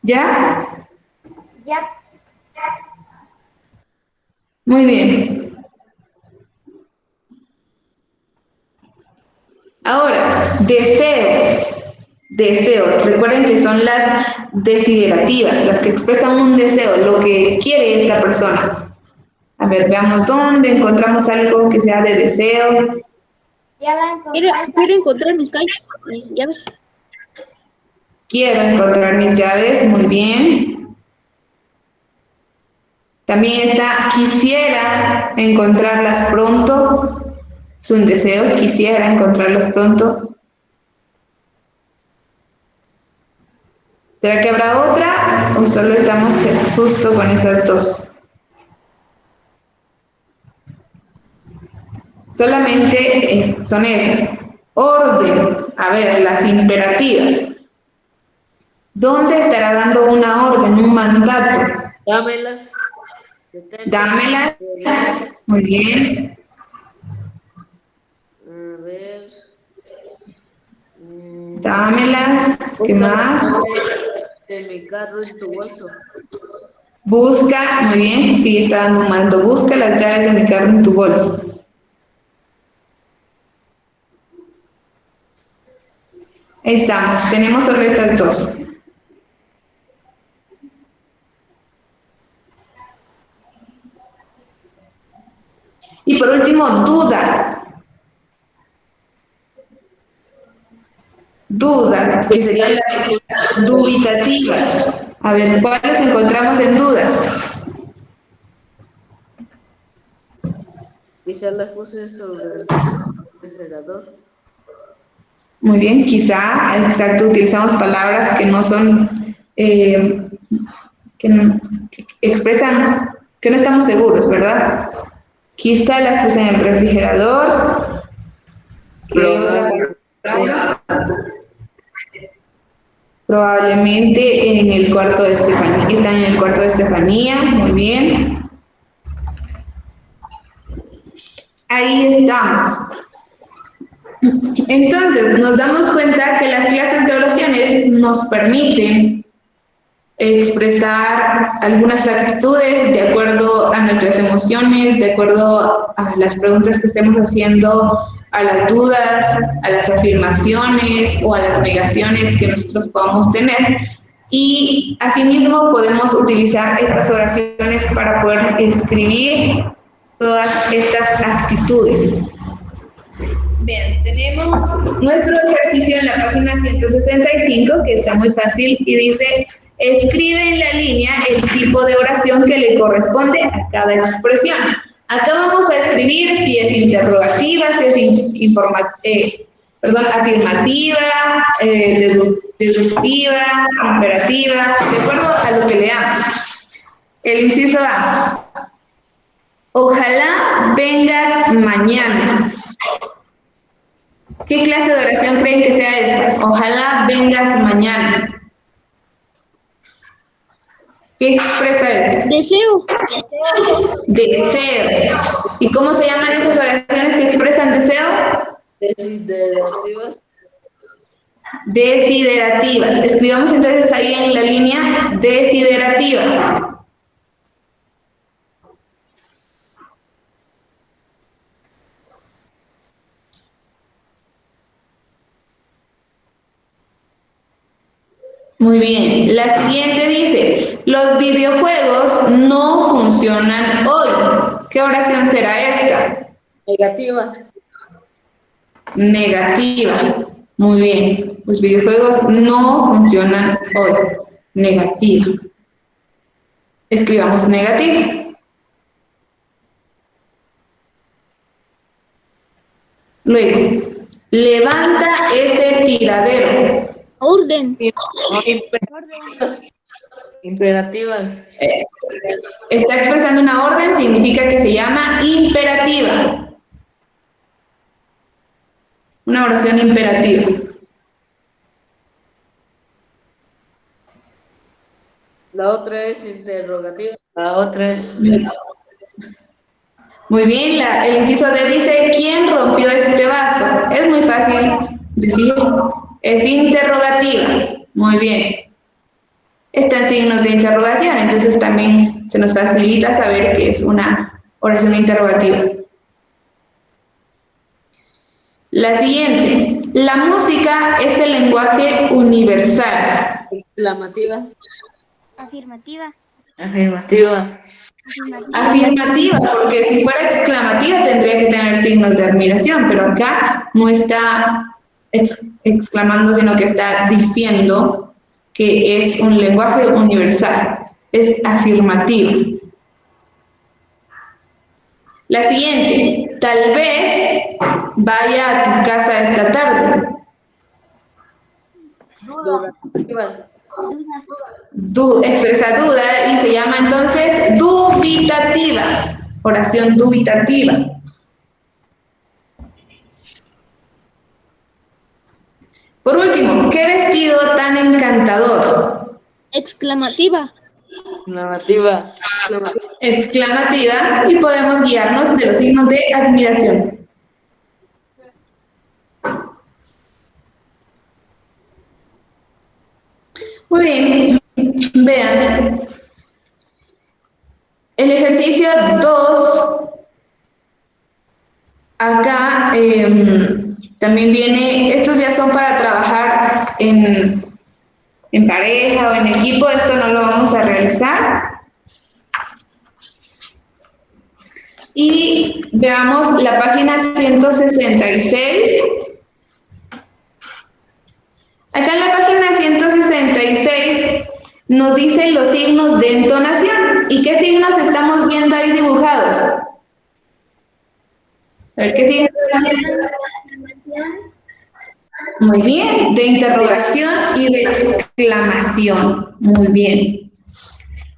[SPEAKER 1] ¿Ya?
[SPEAKER 6] Ya.
[SPEAKER 1] Muy bien. Ahora, deseo. Deseo. Recuerden que son las desiderativas, las que expresan un deseo, lo que quiere esta persona. A ver, veamos dónde encontramos algo que sea de deseo.
[SPEAKER 6] Ya la encontré.
[SPEAKER 3] Quiero encontrar mis llaves.
[SPEAKER 1] Quiero encontrar mis llaves, muy bien. También está, quisiera encontrarlas pronto. Es un deseo, quisiera encontrarlas pronto. ¿Será que habrá otra o solo estamos justo con esas dos? Solamente son esas. Orden. A ver, las imperativas. ¿Dónde estará dando una orden, un mandato?
[SPEAKER 2] Dámelas.
[SPEAKER 1] Dámelas. Muy bien.
[SPEAKER 2] A ver.
[SPEAKER 1] Dámelas. ¿Qué más?
[SPEAKER 2] De mi carro en tu bolso.
[SPEAKER 1] Busca, muy bien, sí, está dando un mando. Busca las llaves de mi carro en tu bolso. Ahí estamos, tenemos solo estas dos. Y por último, duda. Duda, que serían las dubitativas. A ver, ¿cuáles encontramos en dudas?
[SPEAKER 2] Quizás las puse sobre el refrigerador.
[SPEAKER 1] Muy bien, quizá, exacto, utilizamos palabras que no son, que expresan que no estamos seguros, ¿verdad? Quizá las puse en el refrigerador. ¿Qué otra palabra? Probablemente en el cuarto de Estefanía. Están en el cuarto de Estefanía, muy bien. Ahí estamos. Entonces, nos damos cuenta que las clases de oraciones nos permiten expresar algunas actitudes de acuerdo a nuestras emociones, de acuerdo a las preguntas que estemos haciendo, a las dudas, a las afirmaciones o a las negaciones que nosotros podamos tener. Y asimismo podemos utilizar estas oraciones para poder escribir todas estas actitudes. Bien, tenemos nuestro ejercicio en la página 165, que está muy fácil y dice, escribe en la línea el tipo de oración que le corresponde a cada expresión. Acá vamos a escribir si es interrogativa, si es afirmativa, deductiva, imperativa, de acuerdo a lo que leamos. El inciso A. Ojalá vengas mañana. ¿Qué clase de oración creen que sea esta? Ojalá vengas mañana. ¿Qué expresa esto?
[SPEAKER 6] Deseo.
[SPEAKER 1] Deseo. ¿Y cómo se llaman esas oraciones que expresan deseo?
[SPEAKER 2] Desiderativas.
[SPEAKER 1] Desiderativas. Escribamos entonces ahí en la línea desiderativa. Muy bien. La siguiente dice, los videojuegos no funcionan hoy. ¿Qué oración será esta?
[SPEAKER 2] Negativa.
[SPEAKER 1] Negativa. Muy bien. Los videojuegos no funcionan hoy. Negativa. Escribamos negativa. Luego, levanta ese tiradero.
[SPEAKER 6] Orden.
[SPEAKER 2] Imperativas.
[SPEAKER 1] Está expresando una orden, significa que se llama imperativa. Una oración imperativa.
[SPEAKER 2] La otra es interrogativa. La otra es...
[SPEAKER 1] Muy bien, el inciso D dice, ¿quién rompió este vaso? Es muy fácil decir, es interrogativa. Muy bien. Están signos de interrogación, entonces también se nos facilita saber que es una oración interrogativa. La siguiente, la música es el lenguaje universal.
[SPEAKER 2] Exclamativa.
[SPEAKER 6] Afirmativa.
[SPEAKER 2] Afirmativa.
[SPEAKER 1] Afirmativa, porque si fuera exclamativa tendría que tener signos de admiración, pero acá no está exclamando, sino que está diciendo que es un lenguaje universal, es afirmativo. La siguiente, tal vez vaya a tu casa esta tarde.
[SPEAKER 2] Dudativa.
[SPEAKER 1] Expresa duda y se llama entonces dubitativa, oración dubitativa. Por último, ¿qué vestido tan encantador?
[SPEAKER 6] Exclamativa.
[SPEAKER 2] Exclamativa.
[SPEAKER 1] Exclamativa, y podemos guiarnos de los signos de admiración. también, vean, el ejercicio 2, acá también viene, estos ya son para trabajar en pareja o en equipo, esto no lo vamos a realizar. Y veamos la página 166. Acá en la página 166 nos dicen los signos de entonación. ¿Y qué signos estamos viendo ahí dibujados? A ver, ¿qué signos? Muy bien, de interrogación y de exclamación. Muy bien.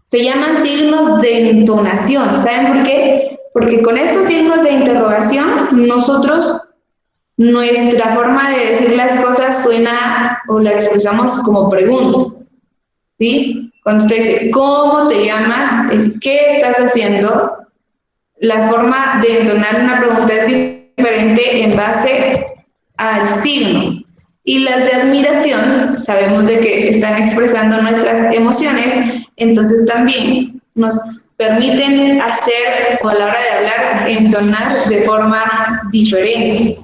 [SPEAKER 1] Se llaman signos de entonación. ¿Saben por qué? Porque con estos signos de interrogación, nuestra forma de decir las cosas suena o la expresamos como pregunta. ¿Sí? Cuando usted dice, ¿cómo te llamas? ¿Qué estás haciendo? La forma de entonar una pregunta es diferente en base al signo. Y las de admiración, sabemos de que están expresando nuestras emociones, entonces también nos permiten hacer, o a la hora de hablar, entonar de forma diferente.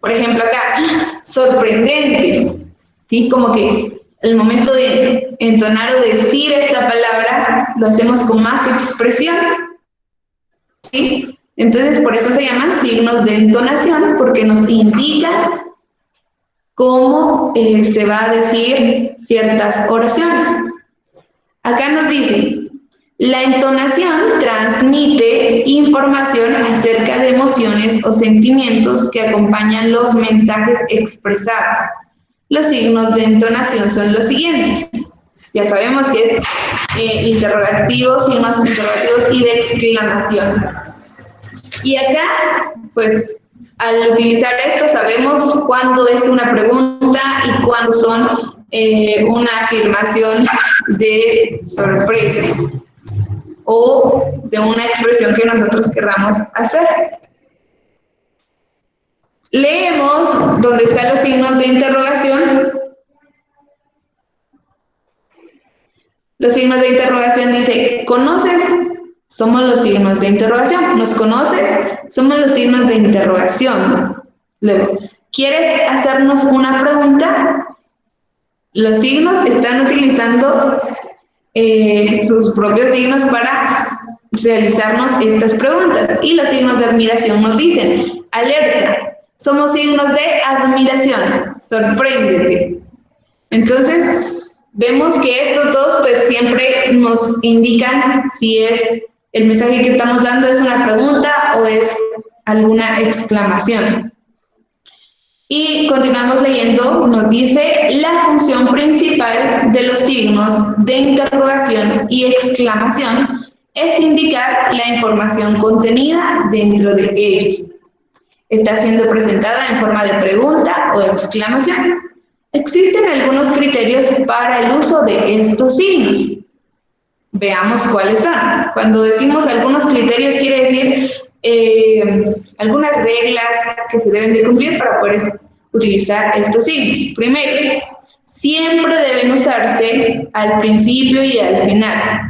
[SPEAKER 1] Por ejemplo, acá, sorprendente, ¿sí? Como que el momento de entonar o decir esta palabra, lo hacemos con más expresión, ¿sí? Entonces, por eso se llaman signos de entonación, porque nos indican cómo se va a decir ciertas oraciones. Acá nos dice, la entonación transmite información acerca de emociones o sentimientos que acompañan los mensajes expresados. Los signos de entonación son los siguientes. Ya sabemos que es interrogativos, signos interrogativos y de exclamación. Y acá, pues, al utilizar esto sabemos cuándo es una pregunta y cuándo son una afirmación de sorpresa o de una expresión que nosotros querramos hacer. Leemos donde están los signos de interrogación. Los signos de interrogación dice, ¿conoces? Somos los signos de interrogación. ¿Nos conoces? Somos los signos de interrogación. Luego, ¿quieres hacernos una pregunta? Los signos están utilizando sus propios signos para realizarnos estas preguntas. Y los signos de admiración nos dicen, alerta, somos signos de admiración, sorpréndete. Entonces, vemos que estos dos pues siempre nos indican si es el mensaje que estamos dando es una pregunta o es alguna exclamación. Y continuamos leyendo, nos dice, la función principal de los signos de interrogación y exclamación es indicar la información contenida dentro de ellos. Está siendo presentada en forma de pregunta o exclamación. Existen algunos criterios para el uso de estos signos. Veamos cuáles son. Cuando decimos algunos criterios, quiere decir algunas reglas que se deben de cumplir para poder utilizar estos signos. Primero, siempre deben usarse al principio y al final.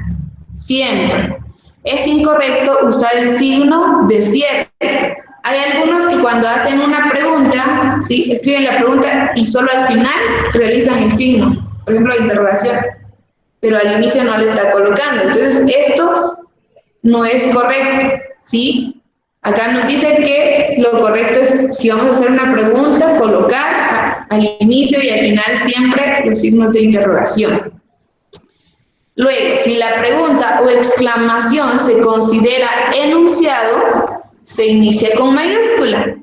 [SPEAKER 1] Siempre. Es incorrecto usar el signo de cierre. Hay algunos que cuando hacen una pregunta, ¿sí?, escriben la pregunta y solo al final realizan el signo, por ejemplo, la interrogación, pero al inicio no le está colocando. Entonces, esto no es correcto, ¿sí? Acá nos dice que lo correcto es, si vamos a hacer una pregunta, colocar al inicio y al final siempre los signos de interrogación. Luego, si la pregunta o exclamación se considera enunciado, se inicia con mayúscula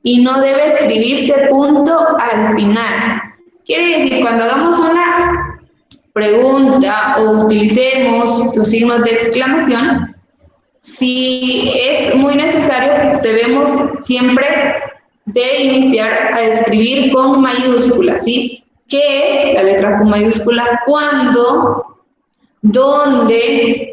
[SPEAKER 1] y no debe escribirse punto al final. Quiere decir, cuando hagamos una pregunta o utilicemos los signos de exclamación, si es muy necesario, debemos siempre de iniciar a escribir con mayúscula, ¿sí? ¿Qué? La letra con mayúscula, ¿cuándo? ¿Dónde?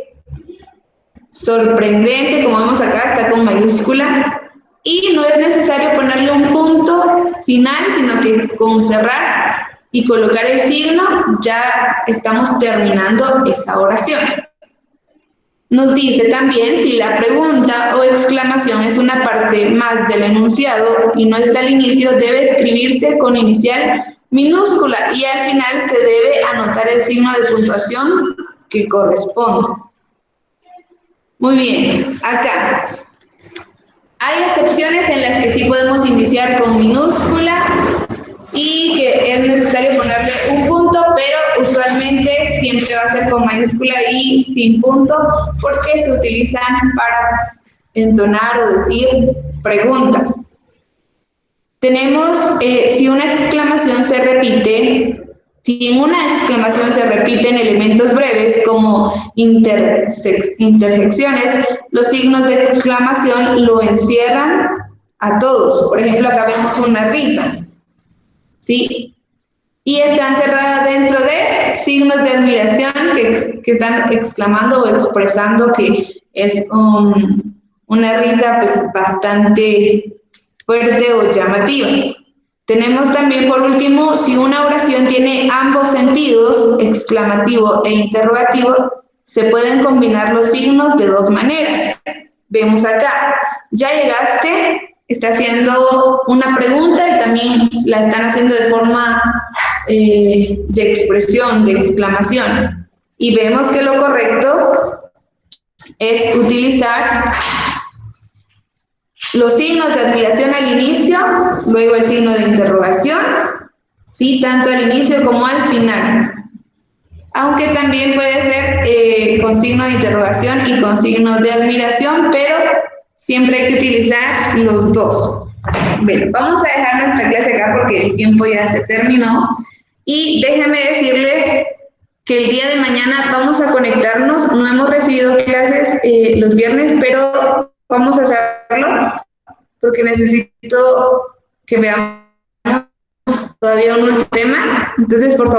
[SPEAKER 1] Sorprendente, como vemos acá, está con mayúscula. Y no es necesario ponerle un punto final, sino que con cerrar y colocar el signo, ya estamos terminando esa oración. Nos dice también si la pregunta o exclamación es una parte más del enunciado y no está al inicio, debe escribirse con inicial minúscula y al final se debe anotar el signo de puntuación que corresponde. Muy bien, acá. Hay excepciones en las que sí podemos iniciar con minúscula y que es necesario ponerle un punto, pero usualmente siempre va a ser con mayúscula y sin punto porque se utilizan para entonar o decir preguntas. Tenemos, si una exclamación se repite, si en una exclamación se repiten elementos breves como interjecciones, los signos de exclamación lo encierran a todos. Por ejemplo, acá vemos una risa, ¿sí? Y está encerrada dentro de signos de admiración que están exclamando o expresando que es una risa pues bastante fuerte o llamativa. Tenemos también, por último, si una oración tiene ambos sentidos, exclamativo e interrogativo, se pueden combinar los signos de dos maneras. Vemos acá, ya llegaste, está haciendo una pregunta y también la están haciendo de forma de expresión, de exclamación. Y vemos que lo correcto es utilizar los signos de admiración al inicio, luego el signo de interrogación, ¿sí? Tanto al inicio como al final. Aunque también puede ser con signo de interrogación y con signo de admiración, pero siempre hay que utilizar los dos. Bueno, vamos a dejar nuestra clase acá porque el tiempo ya se terminó. Y déjenme decirles que el día de mañana vamos a conectarnos. No hemos recibido clases los viernes, pero vamos a hacerlo porque necesito que veamos todavía un tema. Entonces, por favor,